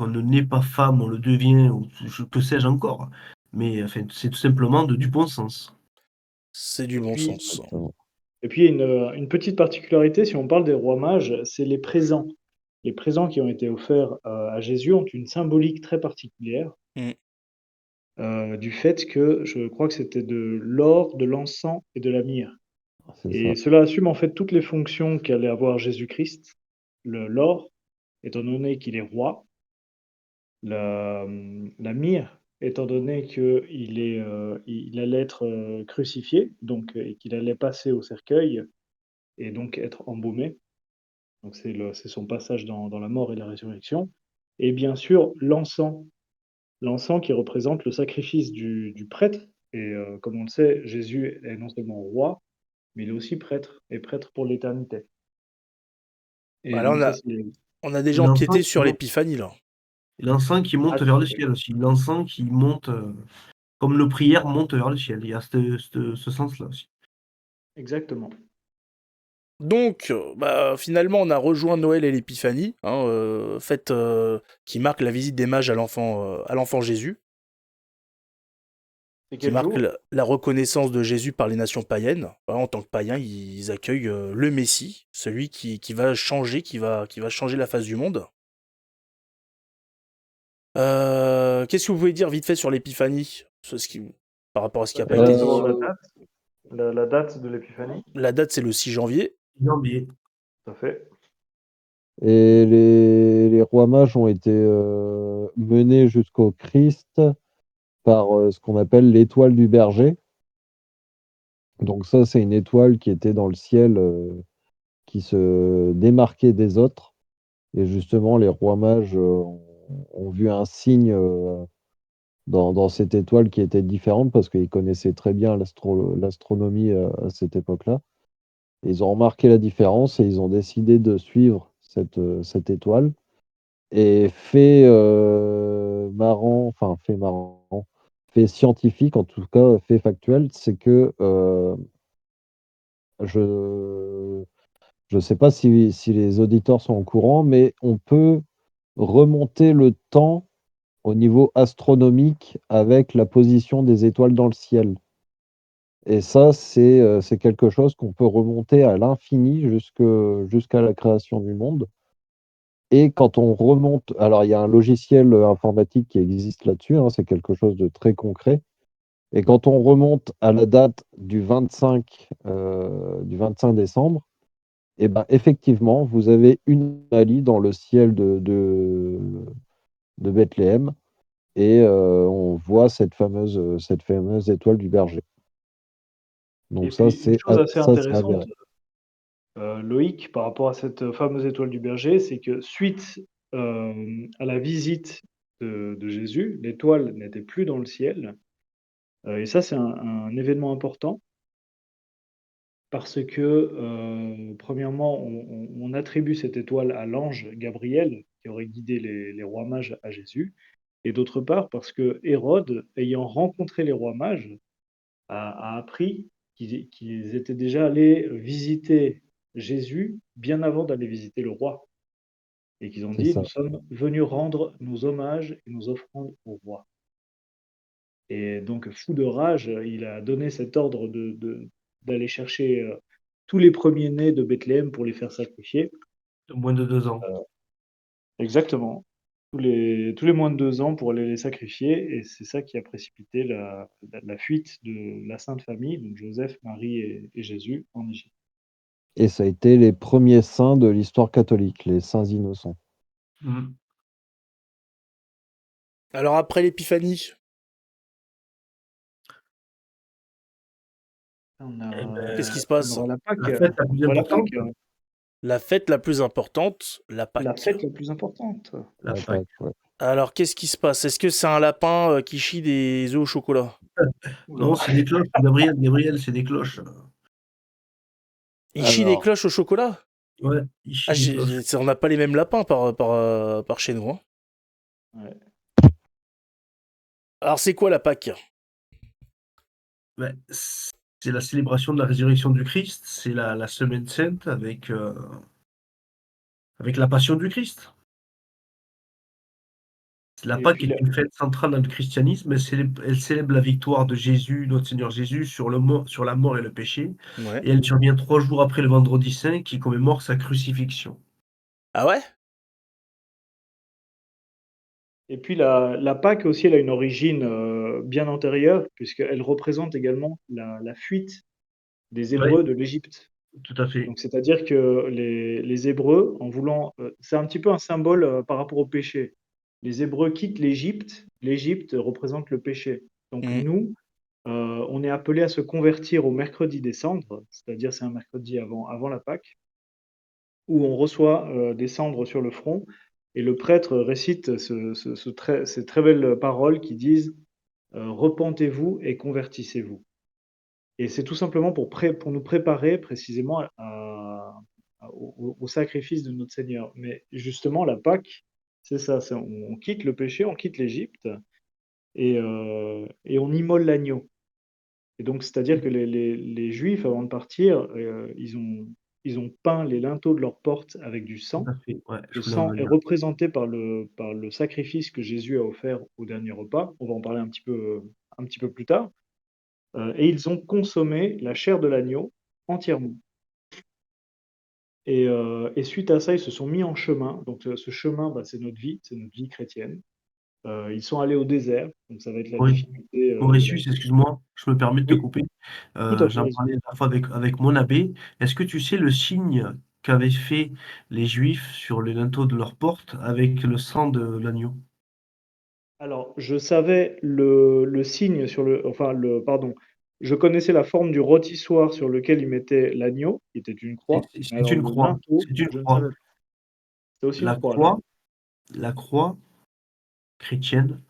ne naît pas femme, on le devient, ou que sais-je encore. Mais enfin, c'est tout simplement du bon sens. C'est du Et bon puis sens. il y a une petite particularité, si on parle des rois mages, c'est les présents. Les présents qui ont été offerts, à Jésus ont une symbolique très particulière, Mm. du fait que je crois que c'était de l'or, de l'encens et de la myrrhe. C'est Et ça. cela assume en fait toutes les fonctions qu'allait avoir Jésus-Christ. L'or, étant donné qu'il est roi, la myrrhe, étant donné il allait être, crucifié, donc et qu'il allait passer au cercueil et donc être embaumé. Donc c'est son passage dans la mort et la résurrection. Et bien sûr, l'encens qui représente le sacrifice du prêtre. Et comme on le sait, Jésus est non seulement roi, mais il est aussi prêtre, et prêtre pour l'éternité. Et Bah là, donc ça, c'est on a déjà L'encens empiété qui sur monte l'épiphanie, là. l'encens qui ah monte tout vers à le fait, ciel aussi. L'encens qui monte, comme nos prières montent vers le ciel. Il y a ce sens-là aussi. exactement. Donc, bah, finalement, on a rejoint Noël et l'épiphanie, hein, fête qui marque la visite des mages à l'enfant Jésus, C'est qui quel marque jour? la reconnaissance de Jésus par les nations païennes. Voilà, en tant que païens, ils accueillent le Messie, celui qui va changer, qui va changer la face du monde. Qu'est-ce que vous pouvez dire vite fait sur l'épiphanie, par rapport à ce qui n'a pas Déjà été savoir dit? la Euh, date, la date de l'épiphanie, La date, c'est le 6 janvier. Janvier. tout à fait. et les rois mages ont été menés jusqu'au Christ par ce qu'on appelle l'étoile du berger. Donc ça, c'est une étoile qui était dans le ciel, qui se démarquait des autres. Et justement, les rois mages ont vu un signe dans cette étoile qui était différente parce qu'ils connaissaient très bien l'astronomie à cette époque-là. Ils ont remarqué la différence et ils ont décidé de suivre cette étoile. Et fait scientifique, en tout cas fait factuel, c'est que je je sais pas si les auditeurs sont au courant, mais on peut remonter le temps au niveau astronomique avec la position des étoiles dans le ciel. Et ça, c'est quelque chose qu'on peut remonter à l'infini jusqu'à la création du monde. Et quand on remonte, alors il y a un logiciel informatique qui existe là-dessus, hein, c'est quelque chose de très concret. Et quand on remonte à la date du 25 décembre, et ben effectivement, vous avez une anomalie dans le ciel de Bethléem et on voit cette fameuse étoile du berger. Et Donc puis une chose assez ça, c'est intéressante, avéré. Loïc, par rapport à cette fameuse étoile du berger, c'est que suite, à la visite de Jésus, l'étoile n'était plus dans le ciel, et ça, c'est un événement important parce que, premièrement, on attribue cette étoile à l'ange Gabriel qui aurait guidé les rois mages à Jésus et d'autre part parce que Hérode, ayant rencontré les rois mages, a appris qu'ils étaient déjà allés visiter Jésus bien avant d'aller visiter le roi et qu'ils ont C'est dit: ça. «Nous sommes venus rendre nos hommages et nos offrandes au roi» et donc fou de rage, il a donné cet ordre d'aller chercher, tous les premiers-nés de Bethléem pour les faire sacrifier. De moins de 2 ans. Exactement. Tous les moins de 2 ans pour aller les sacrifier et c'est ça qui a précipité la fuite de la Sainte Famille, donc Joseph, Marie et Jésus en Égypte. Et ça a été les premiers saints de l'histoire catholique, les saints innocents. Mmh. Alors après l'épiphanie, On Et qu'est-ce qui beh, se passe? aura la Pâque, la fête la plus on aura la importante, Pâque, La fête la plus importante, la la Pâque. fête la plus importante. la La Pâque. Pâque, ouais. Alors qu'est-ce qui se passe? Est-ce que c'est un lapin qui chie des œufs au chocolat? Ouh Non, là! c'est des cloches, Gabriel, c'est des cloches. Il chie des Alors, cloches au chocolat? Ouais, il Ah, chie des cloches. on n'a pas les mêmes lapins par chez nous, hein. Ouais. Alors c'est quoi la Pâque? Ouais, c'est la célébration de la résurrection du Christ, c'est la semaine sainte avec la passion du Christ. La Et Pâque puis est la une fête centrale dans le christianisme, elle célèbre la victoire de Jésus, notre Seigneur Jésus, sur la mort et le péché, Ouais. et elle survient 3 jours après le vendredi saint qui commémore sa crucifixion. Ah ouais? et puis la Pâque aussi, elle a une origine, bien antérieure puisqu'elle représente également la fuite des Ouais, Hébreux de l'Égypte. tout à fait. Donc c'est-à-dire que les Hébreux en voulant, c'est un petit peu un symbole, par rapport au péché. Les Hébreux quittent l'Égypte, l'Égypte représente le péché. Donc Mmh. nous, on est appelés à se convertir au mercredi des cendres, c'est-à-dire c'est un mercredi avant la Pâque, où on reçoit, des cendres sur le front et le prêtre récite ces très belles paroles qui disent, «Repentez-vous et convertissez-vous» et c'est tout simplement pour nous préparer précisément au sacrifice de notre Seigneur. Mais justement, la Pâque, c'est ça, on quitte le péché, on quitte l'Égypte et on immole l'agneau. Et donc, c'est-à-dire que les Juifs, avant de partir, ils ont peint les linteaux de leurs portes avec du Tout sang. à fait, ouais, je Le voulais en sang est venir. représenté par le sacrifice que Jésus a offert au dernier repas. On va en parler un petit peu plus tard. Et ils ont consommé la chair de l'agneau entièrement. Et suite à ça, ils se sont mis en chemin. Donc, ce chemin, bah, c'est notre vie chrétienne. Ils sont allés au désert, donc ça va être la Oui. difficulté de la Mauritius, excuse-moi, je me permets de te oui, couper. tout à fait, J'en vas-y. parlais la dernière fois avec mon abbé. Est-ce que tu sais le signe qu'avaient fait les Juifs sur les linteaux de leurs portes avec le sang de l'agneau? Alors, je savais le signe sur le enfin le pardon, je connaissais la forme du rôtissoir sur lequel ils mettaient l'agneau, qui était une C'est croix, c'est mais c'est alors une le croix, linteau, c'est une je ne croix. savais pas. C'était aussi une La croix alors? croix la croix chrétienne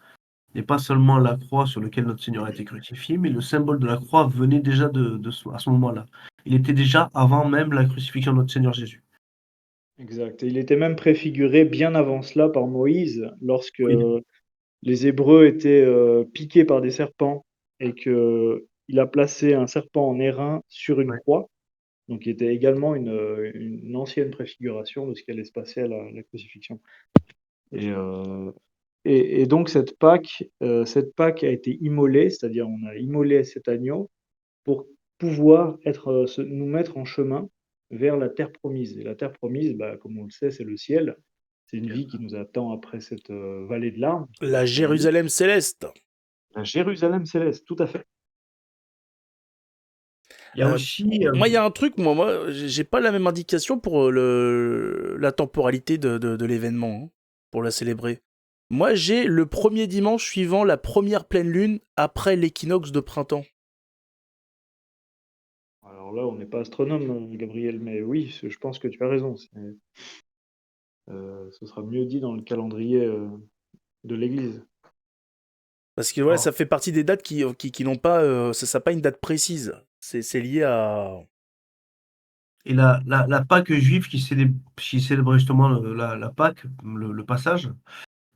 n'est pas seulement la croix sur laquelle notre Seigneur a été crucifié, mais le symbole de la croix venait déjà de ce à ce moment-là. Il était déjà avant même la crucifixion de notre Seigneur Jésus. Exact et il était même préfiguré bien avant cela par Moïse, lorsque Oui, les Hébreux étaient, piqués par des serpents et qu'il a placé un serpent en airain sur une ouais. croix, donc qui était également une ancienne préfiguration de ce qui allait se passer à la crucifixion et heu et donc cette Pâque a été immolée, c'est-à-dire on a immolé cet agneau pour pouvoir nous mettre en chemin vers la terre promise et la terre promise, bah, comme on le sait, c'est le ciel. C'est une vie qui nous attend après cette, vallée de larmes, qui va La se terminer. Jérusalem céleste. La Jérusalem céleste, tout à fait. Il y a aussi, Moi, il y a un truc, moi, j'ai pas la même indication pour la temporalité de l'événement, hein, pour la célébrer. Moi, j'ai le premier dimanche suivant la première pleine lune après l'équinoxe de printemps. Alors là, on n'est pas astronome, Gabriel, mais oui, je pense que tu as raison. Ce sera mieux dit dans le calendrier, de l'Église. Parce que voilà, alors ça fait partie des dates qui n'ont pas, ça n'a pas une date précise. C'est lié à. et la Pâque juive qui célèbre justement la Pâque, le passage,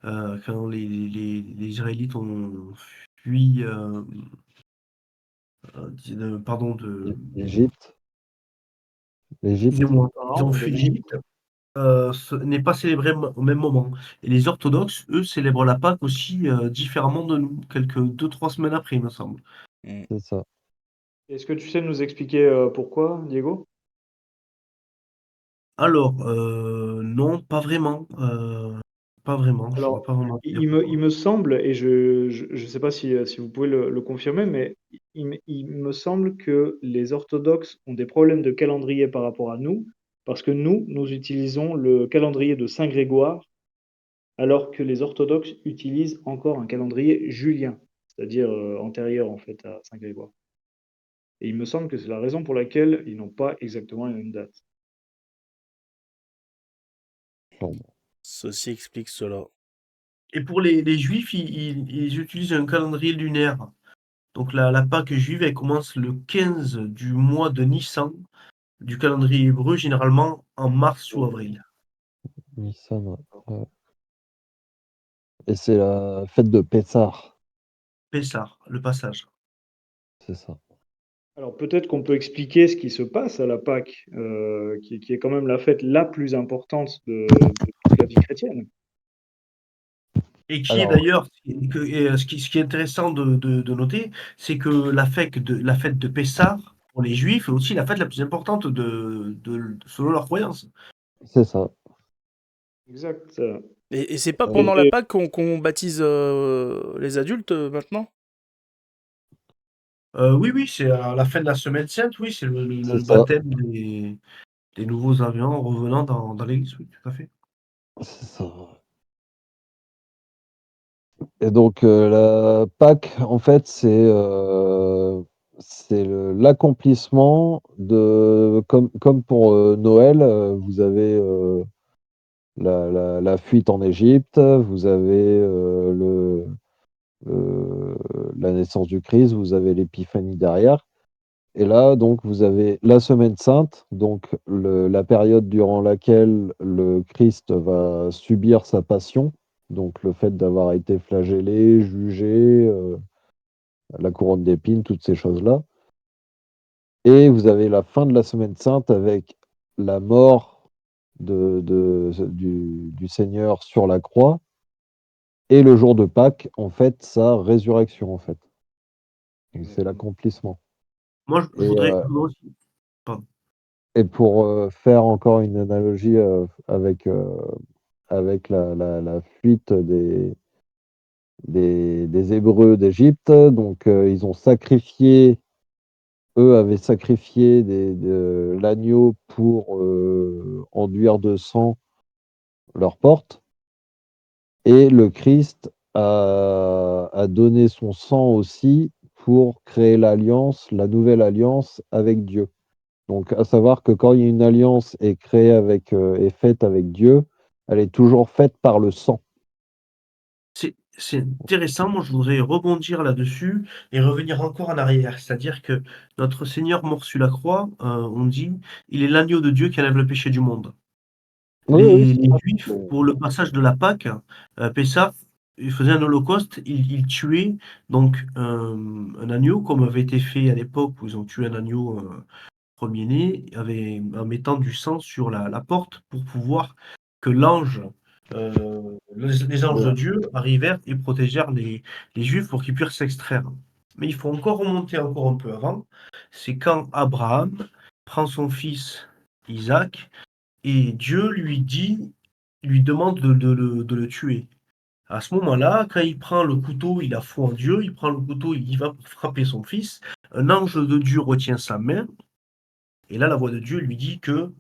quand les Israélites ont fui, pardon de L'Égypte. L'Égypte. excusez-moi, ils Pharaon, ont la fui Babylone. l'Égypte, ce n'est pas célébré au même moment et les orthodoxes, eux, célèbrent la Pâque aussi, différemment de nous, quelques 2-3 semaines après, il me semble. Mm. C'est ça. Est-ce que tu sais nous expliquer, pourquoi, Diego? Alors, non, pas vraiment, je saurais Alors, pas vraiment te dire il pourquoi. me semble, et je sais pas si vous pouvez le confirmer, mais il me semble que les orthodoxes ont des problèmes de calendrier par rapport à nous, parce que nous utilisons le calendrier de Saint Grégoire, alors que les orthodoxes utilisent encore un calendrier julien, c'est-à-dire, antérieur en fait à Saint Grégoire. Et il me semble que c'est la raison pour laquelle ils n'ont pas exactement la même date. Sûrement. Ceci explique cela. Et pour les Juifs, ils utilisent un calendrier lunaire. Donc la Pâque juive, elle commence le 15 du mois de Nissan, du calendrier hébreu, généralement en mars ou avril. Nissan, ouais. Ouais. Et c'est la fête de Pessah, Pessah, le passage. c'est ça. Alors peut-être qu'on peut expliquer ce qui se passe à la Pâque, qui est quand même la fête la plus importante de toute la vie chrétienne. Et qui est Alors, d'ailleurs, ce qui est intéressant de noter, c'est que la fête de Pessah, pour les Juifs, est aussi la fête la plus importante selon leurs croyances. c'est ça. Exact. Et c'est pas Euh, pendant la C'était Pâque qu'on baptise les adultes maintenant? Oui, oui, c'est à la fin de la semaine sainte, oui, c'est c'est le ça. baptême des nouveaux arrivants revenant dans l'église, oui, tout à fait. C'est ça. Et donc, la Pâque, en fait, c'est l'accomplissement de, comme pour Noël, vous avez la fuite en Égypte, vous avez la naissance du Christ, vous avez l'épiphanie derrière. Et là, donc, vous avez la Semaine sainte, donc la période durant laquelle le Christ va subir sa passion, donc le fait d'avoir été flagellé, jugé, la couronne d'épines, toutes ces choses-là. Et vous avez la fin de la Semaine sainte avec la mort du Seigneur sur la croix et le jour de Pâques, en fait, sa résurrection, en fait. Et c'est l'accomplissement. Moi, je Et, voudrais, euh, je voudrais aussi. Pardon. et pour faire encore une analogie avec la fuite des Hébreux d'Égypte, donc ils ont sacrifié, eux avaient sacrifié l'agneau pour enduire de sang leurs portes, et le Christ a donné son sang aussi pour créer l'alliance, la nouvelle alliance avec Dieu. Donc, à savoir que quand il y a une alliance est créée est faite avec Dieu, elle est toujours faite par le sang. C'est intéressant, moi je voudrais rebondir là-dessus et revenir encore en arrière. C'est-à-dire que notre Seigneur mort sur la croix, on dit, il est l'agneau de Dieu qui enlève le péché du monde. Oui, oui, c'est Les ça. Juifs, pour le passage de la Pâque, Pessah, ils faisaient un holocauste, ils tuaient donc un agneau, comme avait été fait à l'époque où ils ont tué un agneau premier-né, en mettant du sang sur la porte pour pouvoir que l'ange, les anges de Ouais. Dieu arrivèrent et protégèrent les Juifs pour qu'ils puissent s'extraire. Mais il faut encore remonter encore un peu avant. C'est quand Abraham prend son fils Isaac et Dieu lui demande de le tuer. À ce moment-là, quand il prend le couteau, il a foi en Dieu, il prend le couteau, il y va pour frapper son fils. Un ange de Dieu retient sa main, et là, la voix de Dieu lui dit que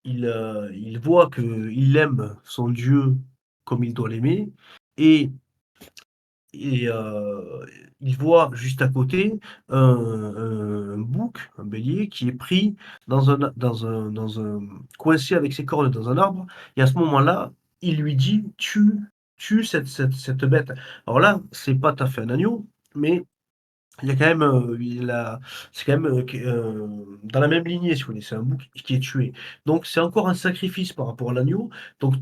il voit qu'il aime son Dieu comme il doit l'aimer, et, et il voit juste à côté un bouc, un bélier, qui est pris coincé avec ses cornes dans un arbre, et à ce moment-là, il lui dit, tue cette bête. Alors là, c'est pas tout à fait un agneau, mais il y a quand même, c'est quand même, dans la même lignée, si vous voulez, c'est un bouc qui est tué. Donc c'est encore un sacrifice par rapport à l'agneau. Donc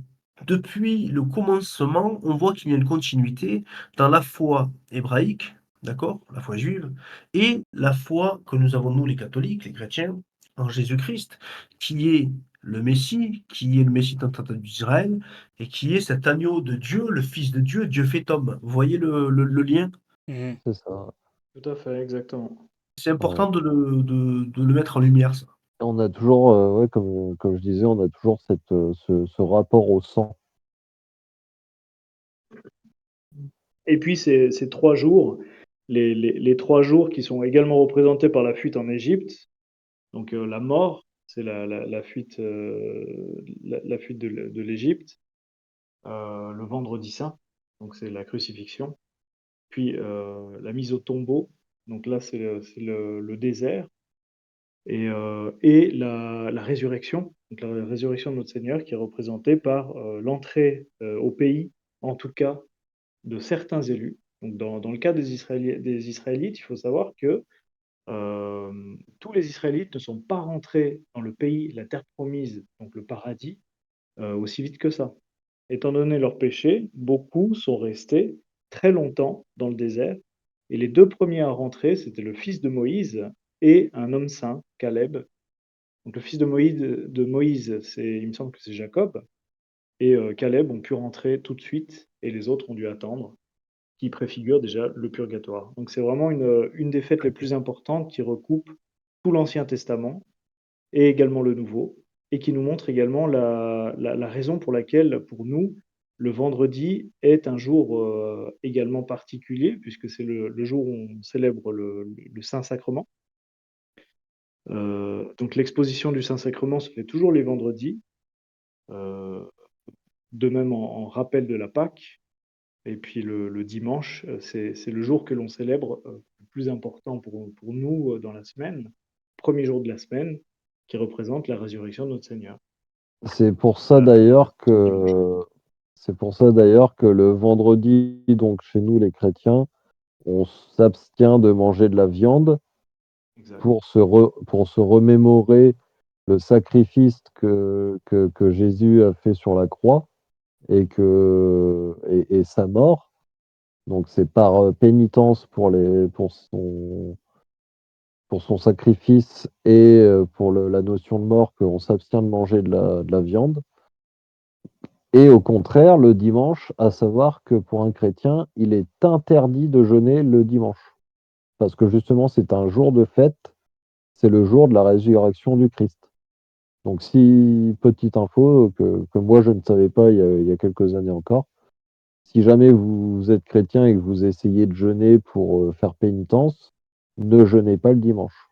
depuis le commencement, on voit qu'il y a une continuité dans la foi hébraïque, d'accord? La foi juive et la foi que nous avons nous les catholiques, les chrétiens, en Jésus-Christ, qui est qui est le Messie tant attendu d'Israël et qui est cet agneau de Dieu, le Fils de Dieu, Dieu fait homme. Vous voyez le lien? Mhm. C'est ça. Tout à fait, exactement. C'est Ouais. important de le mettre en lumière, ça. On a toujours, ouais, comme je disais, on a toujours ce rapport au sang. Et puis ces 3 jours, les 3 jours qui sont également représentés par la fuite en Égypte, donc la mort, c'est la fuite, la fuite de l'Égypte, le vendredi saint, donc c'est la crucifixion, puis la mise au tombeau, donc là c'est le désert, et la résurrection, donc la résurrection de notre Seigneur qui est représentée par l'entrée au pays, en tout cas de certains élus. Donc dans le cas des Israélites, il faut savoir que tous les Israélites ne sont pas rentrés dans le pays, la terre promise, donc le paradis, aussi vite que ça. Étant donné leurs péchés, beaucoup sont restés très longtemps dans le désert. Et les deux premiers à rentrer, c'était le fils de Moïse et un homme saint, Caleb. Donc le fils de Moïse, il me semble que c'est Jacob, et Caleb ont pu rentrer tout de suite, et les autres ont dû attendre, qui préfigure déjà le purgatoire. Donc c'est vraiment une des fêtes les plus importantes qui recoupe tout l'Ancien Testament et également le Nouveau, et qui nous montre également la raison pour laquelle, pour nous, le vendredi est un jour également particulier, puisque c'est le jour où on célèbre le Saint-Sacrement. Donc l'exposition du Saint-Sacrement se fait toujours les vendredis, euh, de même en rappel de la Pâque. Et puis le dimanche, c'est le jour que l'on célèbre, le plus important pour nous dans la semaine, premier jour de la semaine, qui représente la résurrection de notre Seigneur. C'est pour ça La d'ailleurs dimanche. que le vendredi, donc chez nous les chrétiens, on s'abstient de manger de la viande Exact. pour se remémorer le sacrifice que Jésus a fait sur la croix et sa mort. Donc c'est par pénitence pour son sacrifice et pour la notion de mort qu'on s'abstient de manger de la viande. Et au contraire, le dimanche, à savoir que pour un chrétien, il est interdit de jeûner le dimanche. Parce que justement, c'est un jour de fête, c'est le jour de la résurrection du Christ. Donc si, petite info que moi je ne savais pas il y a quelques années encore, si jamais vous êtes chrétien et que vous essayez de jeûner pour faire pénitence, ne jeûnez pas le dimanche.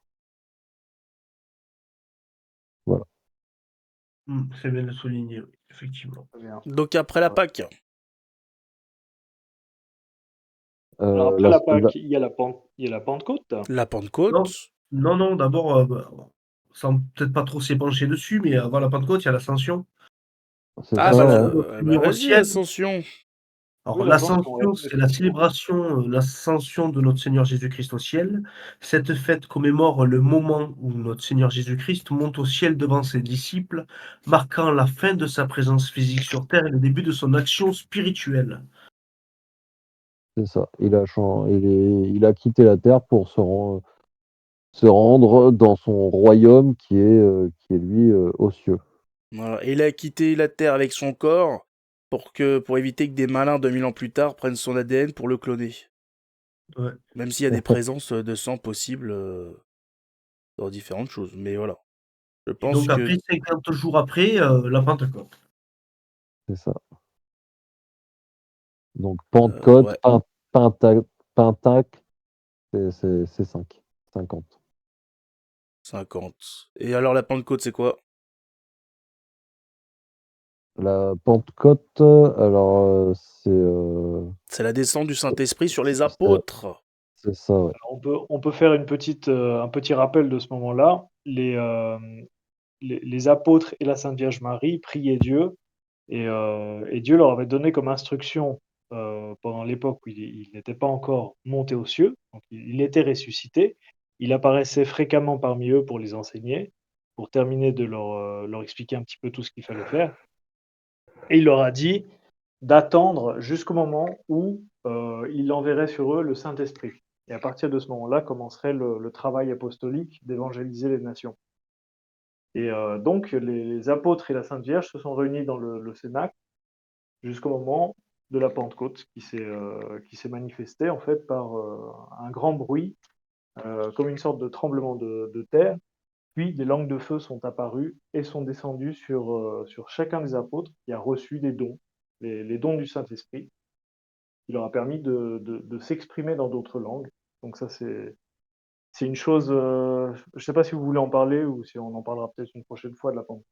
Voilà. C'est bien de le souligner, oui, effectivement. Très bien. Donc après la Ouais. Pâque, Alors après la Pâque, il y a la Pentecôte. la Non, Pentecôte, non, d'abord, sans peut-être pas trop s'épancher dessus, mais avant la Pentecôte, il y a l'Ascension. C'est ah ça, bah, L'Ascension ouais. de notre bah Seigneur au vas-y, ciel. l'Ascension. Alors, Oui, l'Ascension, l'Ascension, ouais, c'est la effectivement. célébration, l'ascension de notre Seigneur Jésus-Christ au ciel. Cette fête commémore le moment où notre Seigneur Jésus-Christ monte au ciel devant ses disciples, marquant la fin de sa présence physique sur terre et le début de son action spirituelle. C'est ça. Il a quitté la terre pour se rendre dans son royaume qui est lui aux cieux. Voilà. Et il a quitté la Terre avec son corps pour éviter que des malins 2000 ans plus tard prennent son ADN pour le cloner. Ouais. Même s'il y a des présences de sang possibles dans différentes choses. Mais voilà. Je Et pense donc que après, 50 jours après, la Pentecôte. C'est ça. Donc Pentecôte, ouais, Pentac, c'est 5. 50. 50. Et alors la Pentecôte, c'est quoi? La Pentecôte, alors C'est la descente du Saint-Esprit sur les c'est apôtres. c'est ça, ouais. Alors on peut faire un petit rappel de ce moment-là. Les apôtres et la Sainte Vierge Marie priaient Dieu et Dieu leur avait donné comme instruction pendant l'époque où il n'était pas encore monté aux cieux, donc il était ressuscité. Il apparaissait fréquemment parmi eux pour les enseigner, pour terminer de leur expliquer un petit peu tout ce qu'il fallait faire. Et il leur a dit d'attendre jusqu'au moment où il enverrait sur eux le Saint-Esprit. Et à partir de ce moment-là commencerait le travail apostolique d'évangéliser les nations. Et donc les apôtres et la Sainte Vierge se sont réunis dans le Cénacle jusqu'au moment de la Pentecôte qui s'est manifesté en fait par un grand bruit, comme une sorte de tremblement de terre. Puis des langues de feu sont apparues et sont descendues sur chacun des apôtres qui a reçu des dons, les dons du Saint-Esprit, qui leur a permis de s'exprimer dans d'autres langues. Donc ça, c'est une chose, je ne sais pas si vous voulez en parler ou si on en parlera peut-être une prochaine fois de la Pentecôte.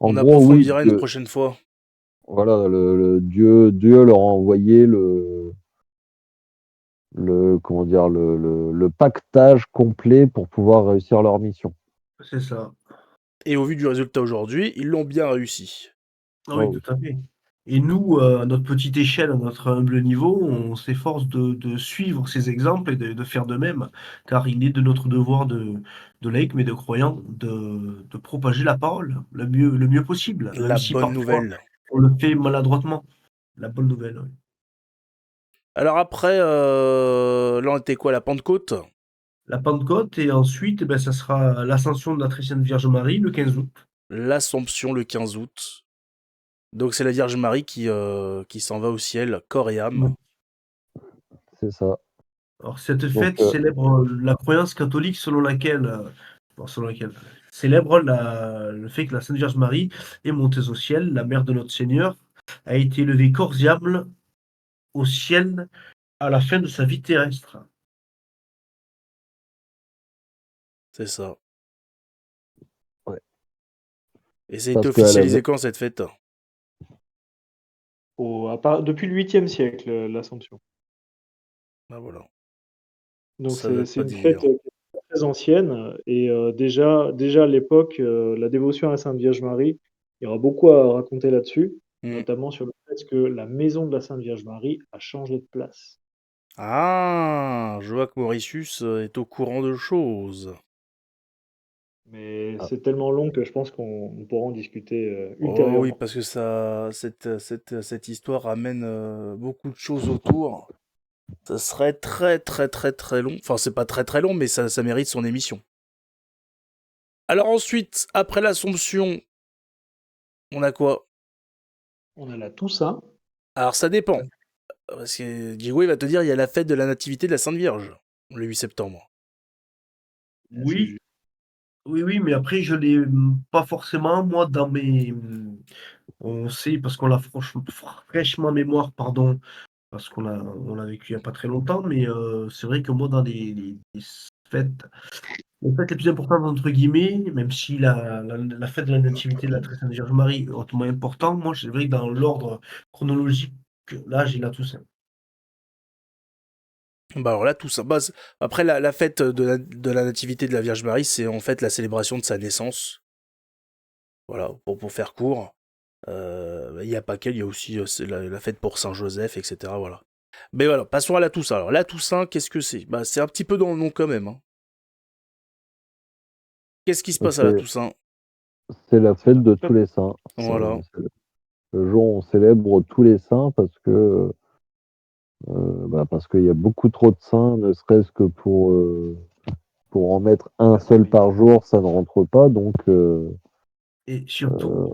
En On gros, oui, approfondira une prochaine fois. voilà, Dieu leur a envoyé comment dire, le pactage complet pour pouvoir réussir leur mission. C'est ça. Et au vu du résultat aujourd'hui, ils l'ont bien réussi. Ah Oh oui, oui, tout à fait. Et nous, à notre petite échelle, à notre humble niveau, on s'efforce de suivre ces exemples et de faire de même, car il est de notre devoir de laïcs, mais de croyants, de propager la parole le mieux possible, même La si bonne parfois nouvelle. on le fait maladroitement. La bonne nouvelle, oui. Alors après, là on était quoi, la Pentecôte? La Pentecôte, et ensuite, eh ben, ça sera l'ascension de la très sainte Vierge Marie le 15 août. L'Assomption le 15 août. Donc c'est la Vierge Marie qui s'en va au ciel, corps et âme. Oui. c'est ça. Alors, cette Donc, fête célèbre la croyance catholique selon laquelle célèbre le fait que la Sainte Vierge Marie est montée au ciel, la mère de notre Seigneur, a été élevée corps et âme au ciel à la fin de sa vie terrestre. C'est ça. ouais. Et ça a été Parce qu'elle avait, officialisé quand cette fête? Depuis le 8e siècle, l'Assomption. Ben voilà. Donc Ça date c'est pas une fête d'hier. très ancienne et déjà à l'époque, la dévotion à la Sainte Vierge Marie, il y aura beaucoup à raconter là-dessus, Hmm. notamment sur le fait que la maison de la Sainte Vierge Marie a changé de place. Ah, je vois que Mauritius est au courant de choses. Mais Ah, c'est tellement long que je pense qu'on pourra en discuter Oh oui, ultérieurement. parce que cette histoire amène beaucoup de choses autour. Ça serait très très très très long. Enfin, c'est pas très très long, mais ça mérite son émission. Alors ensuite, après l'Assomption, on a quoi? On a la Toussaint. Alors ça dépend. Parce que Diego, il va te dire, il y a la fête de la Nativité de la Sainte Vierge, le 8 septembre. C'est Oui, oui, oui, mais après, je l'ai pas forcément, moi, dans mes. On sait, parce qu'on l'a fraîchement en mémoire, pardon, parce on l'a vécu il y a pas très longtemps, mais c'est vrai que moi, dans les fêtes les fêtes les plus importantes, entre guillemets, même si la fête de la nativité de la très sainte Vierge Marie est hautement important, moi, c'est vrai que dans l'ordre chronologique, là, j'ai la Toussaint. Bah alors là, tout ça. Bah, après, la fête de la Nativité de la Vierge Marie, c'est en fait la célébration de sa naissance. Voilà, pour faire court. Il y a pas qu'elle, il y a aussi c'est la fête pour Saint Joseph, etc. Voilà. Mais voilà, passons à la Toussaint. Alors la Toussaint, qu'est-ce que c'est? Bah c'est un petit peu dans le nom quand même, hein. Qu'est-ce qui se passe à la C'est Toussaint? c'est la c'est fête la de tous fête. les saints. Voilà. C'est le jour où on célèbre tous les saints parce qu'il y a beaucoup trop de saints, ne serait-ce que pour en mettre un seul Oui. par jour, ça ne rentre pas. Donc, Et surtout, euh,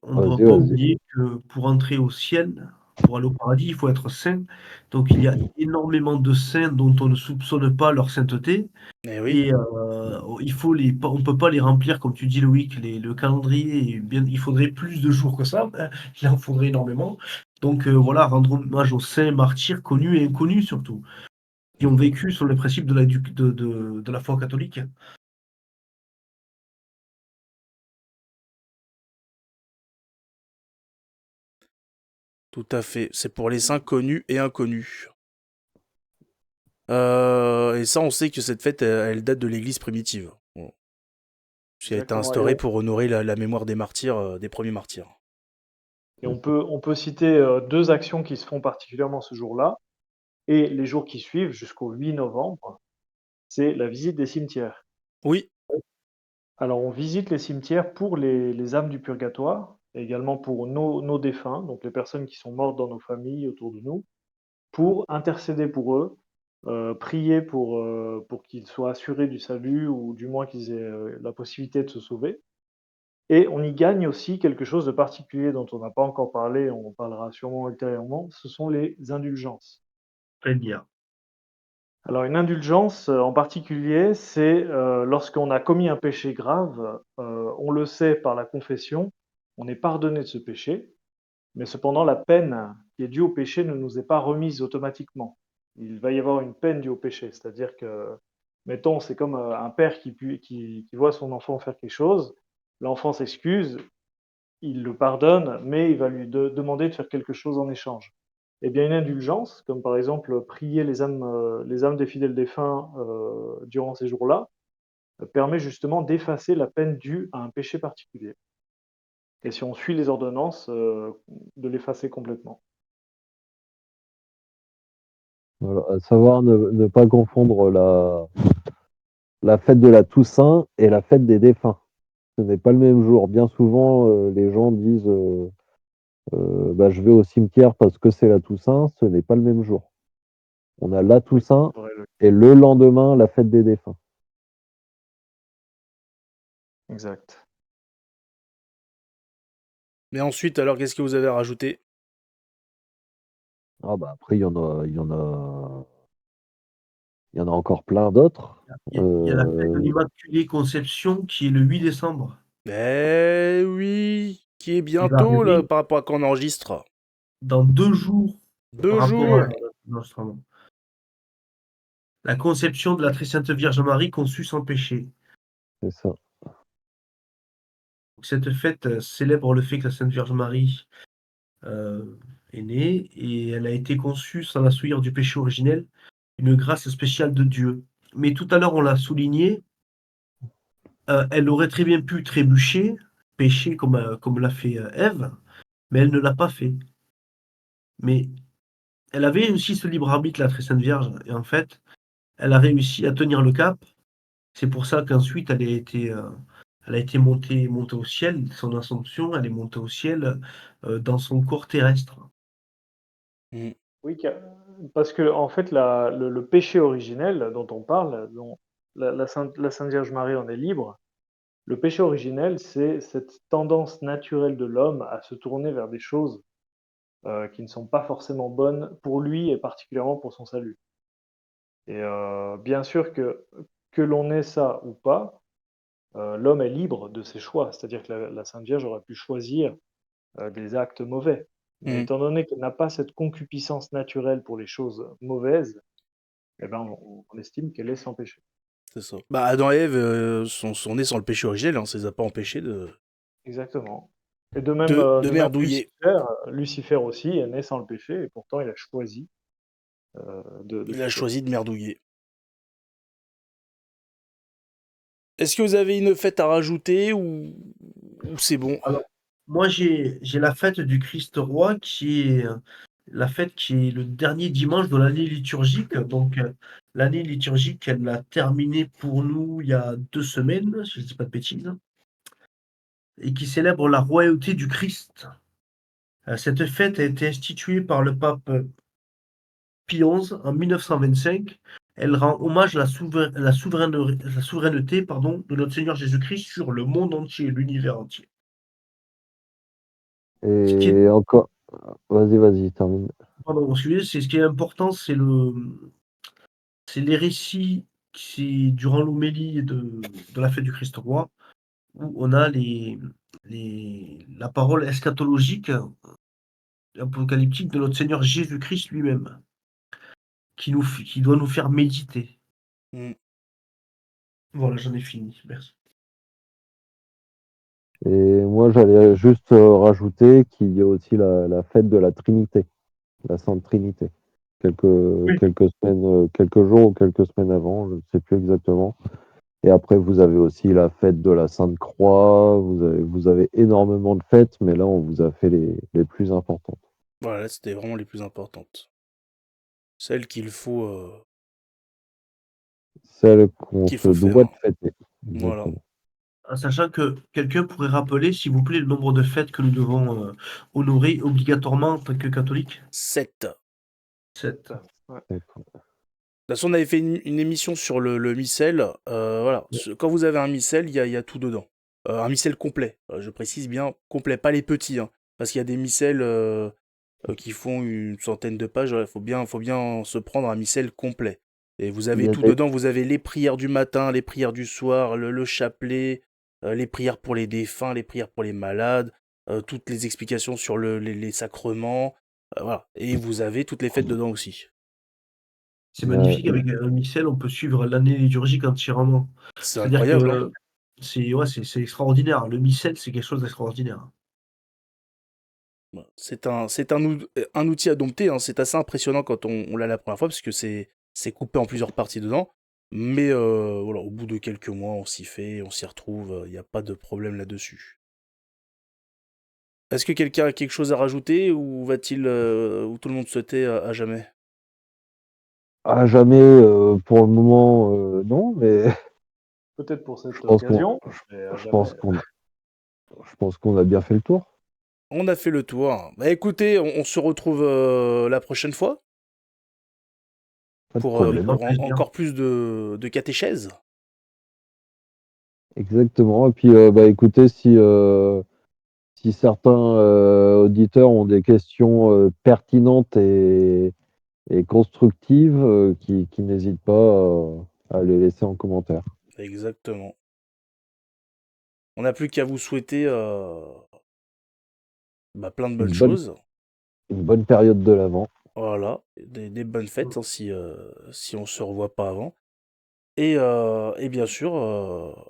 on ne doit vas-y, pas vas-y. oublier que pour entrer au ciel, pour aller au paradis, il faut être saint. Donc il y a énormément de saints dont on ne soupçonne pas leur sainteté. Eh oui. Et on peut pas les remplir, comme tu dis, Loïc, le calendrier, il faudrait plus de jours que ça, hein, il en faudrait énormément. Donc voilà, rendre hommage aux saints martyrs connus et inconnus surtout, qui ont vécu sur le principe de la foi catholique. Tout à fait. C'est pour les saints connus et inconnus. Et ça, on sait que cette fête, elle date de l'église primitive. Bon. Qui a été Exactement. Et instaurée pour honorer la mémoire des martyrs, des premiers martyrs. on peut citer deux actions qui se font particulièrement ce jour-là et les jours qui suivent jusqu'au 8 novembre. C'est la visite des cimetières. Oui. Alors, on visite les cimetières pour les âmes du purgatoire, et également pour nos défunts, donc les personnes qui sont mortes dans nos familles, autour de nous, pour intercéder pour eux, prier pour qu'ils soient assurés du salut ou du moins qu'ils aient la possibilité de se sauver. Et on y gagne aussi quelque chose de particulier dont on n'a pas encore parlé, on en parlera sûrement ultérieurement, ce sont les indulgences. Très bien. Alors une indulgence, en particulier, c'est, lorsqu'on a commis un péché grave, on le sait par la confession, on est pardonné de ce péché, mais cependant la peine qui est due au péché ne nous est pas remise automatiquement. Il va y avoir une peine due au péché, c'est-à-dire que, mettons, c'est comme, un père qui voit son enfant faire quelque chose, l'enfant s'excuse, il le pardonne, mais il va lui demander de faire quelque chose en échange. Eh bien, une indulgence, comme par exemple prier les âmes des fidèles défunts durant ces jours-là, permet justement d'effacer la peine due à un péché particulier. Et si on suit les ordonnances, de l'effacer complètement. Voilà. À savoir ne pas confondre la fête de la Toussaint et la fête des défunts. Ce n'est pas le même jour. Bien souvent, les gens disent je vais au cimetière parce que c'est la Toussaint. Ce n'est pas le même jour. On a la Oui, Toussaint c'est vrai, et le lendemain, la fête des défunts. exact. Mais ensuite, alors, qu'est-ce que vous avez rajouté? Ah bah après, il y en a encore plein d'autres. Il y a la fête de Euh, l'Immaculée Conception qui est le 8 décembre, Eh oui, qui est qui va bientôt, là, arriver par rapport à quand on enregistre. dans 2 jours Deux par rapport à jours. l'enregistrement. La conception de la très sainte Vierge Marie conçue sans péché. c'est ça. Cette fête célèbre le fait que la Sainte Vierge Marie est née et elle a été conçue sans la souillure du péché originel, une grâce spéciale de Dieu. Mais tout à l'heure, on l'a souligné, elle aurait très bien pu trébucher, pécher comme l'a fait Ève, mais elle ne l'a pas fait. Mais elle avait aussi ce libre arbitre, la très sainte Vierge, et en fait, elle a réussi à tenir le cap. C'est pour ça qu'ensuite elle a été montée au ciel. Son assomption, elle est montée au ciel dans son corps terrestre. Mm. Oui, parce que en fait, le péché originel dont on parle, dont la Sainte Vierge Marie en est libre, le péché originel, c'est cette tendance naturelle de l'homme à se tourner vers des choses qui ne sont pas forcément bonnes pour lui et particulièrement pour son salut. Et bien sûr que l'on ait ça ou pas, l'homme est libre de ses choix. C'est-à-dire que la Sainte Vierge aurait pu choisir des actes mauvais. Mais Mm. étant donné qu'elle n'a pas cette concupiscence naturelle pour les choses mauvaises, eh ben, on estime qu'elle est sans péché. C'est ça. Bah, Adam et Ève sont nés sans le péché originel, hein, ça les a pas empêchés Exactement. Et de de même merdouiller. Lucifer aussi est né sans le péché et pourtant il a choisi de Il a pécher. choisi de merdouiller. Est-ce que vous avez une fête à rajouter ou c'est bon? Alors, moi, j'ai la fête du Christ roi qui est la fête qui est le dernier dimanche de l'année liturgique. Donc, l'année liturgique, elle l'a terminée pour nous il y a 2 semaines, si je ne dis pas de bêtises, et qui célèbre la royauté du Christ. Cette fête a été instituée par le pape Pie XI en 1925. Elle rend hommage à la souveraineté, pardon, de notre Seigneur Jésus-Christ sur le monde entier, l'univers entier. Ce qui est, Et encore, vas-y, termine. pardon, ce qui est important, c'est les récits qui, durant l'homélie de la fête du Christ roi, où on a la parole eschatologique, apocalyptique de notre Seigneur Jésus-Christ lui-même, qui doit nous faire méditer. Mm. Voilà, j'en ai fini. Merci. Et moi, j'allais juste rajouter qu'il y a aussi la fête de la Trinité, la Sainte Trinité. Oui. Quelques semaines, quelques jours ou quelques semaines avant, je ne sais plus exactement. Et après, vous avez aussi la fête de la Sainte Croix. Vous avez énormément de fêtes, mais là, on vous a fait les plus importantes. Voilà, c'était vraiment les plus importantes. Celles Celles qu'on qu'il se faut faire. doit de fêter. Voilà. Exactement. En sachant que quelqu'un pourrait rappeler, s'il vous plaît, le nombre de fêtes que nous devons honorer obligatoirement en tant que catholique. 7. 7. Ouais. D'accord. De toute façon, on avait fait une émission sur le missel. Voilà. Quand vous avez un missel, il y a tout dedans. Un missel complet. Je précise bien complet, pas les petits. Hein, parce qu'il y a des missels qui font une centaine de pages. Il faut bien se prendre un missel complet. Et vous Il y avez a tout des- dedans. Vous avez les prières du matin, les prières du soir, le chapelet, les prières pour les défunts, les prières pour les malades, toutes les explications sur les sacrements. Voilà. Et vous avez toutes les fêtes dedans aussi. C'est il y a- magnifique, avec un missel, on peut suivre l'année liturgique entièrement. C'est C'est-à-dire incroyable, hein. que c'est extraordinaire. Le missel, c'est quelque chose d'extraordinaire. Voilà. C'est un outil à dompter, hein. C'est assez impressionnant quand on l'a la première fois parce que c'est coupé en plusieurs parties dedans. Mais voilà, au bout de quelques mois, on s'y fait, on s'y retrouve, il n'y a pas de problème là-dessus. Est-ce que quelqu'un a quelque chose à rajouter ou ou tout le monde se tait à jamais? À jamais, pour le moment, non, mais Peut-être pour je cette pense qu'on, occasion, mais à je jamais. pense qu'on, je pense qu'on a bien fait le tour. On a fait le tour. Bah écoutez, on se retrouve la prochaine fois Pas de Avec problème. grand plaisir. encore plus de catéchèse. Exactement. Et puis, écoutez, si certains auditeurs ont des questions pertinentes et constructives, qui n'hésitent pas à les laisser en commentaire. Exactement. On n'a plus qu'à vous souhaiter plein de bonnes Une bonne, choses. une bonne période de l'Avent. Voilà, des bonnes fêtes hein, si on se revoit pas avant. Et bien sûr,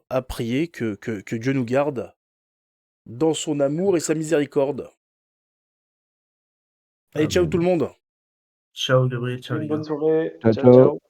à prier que Dieu nous garde dans son amour et sa miséricorde. Allez, ciao tout Amen. le monde! Ciao Gabriel, ciao Une les gars. bonne soirée. Ciao, Ciao, ciao. ciao.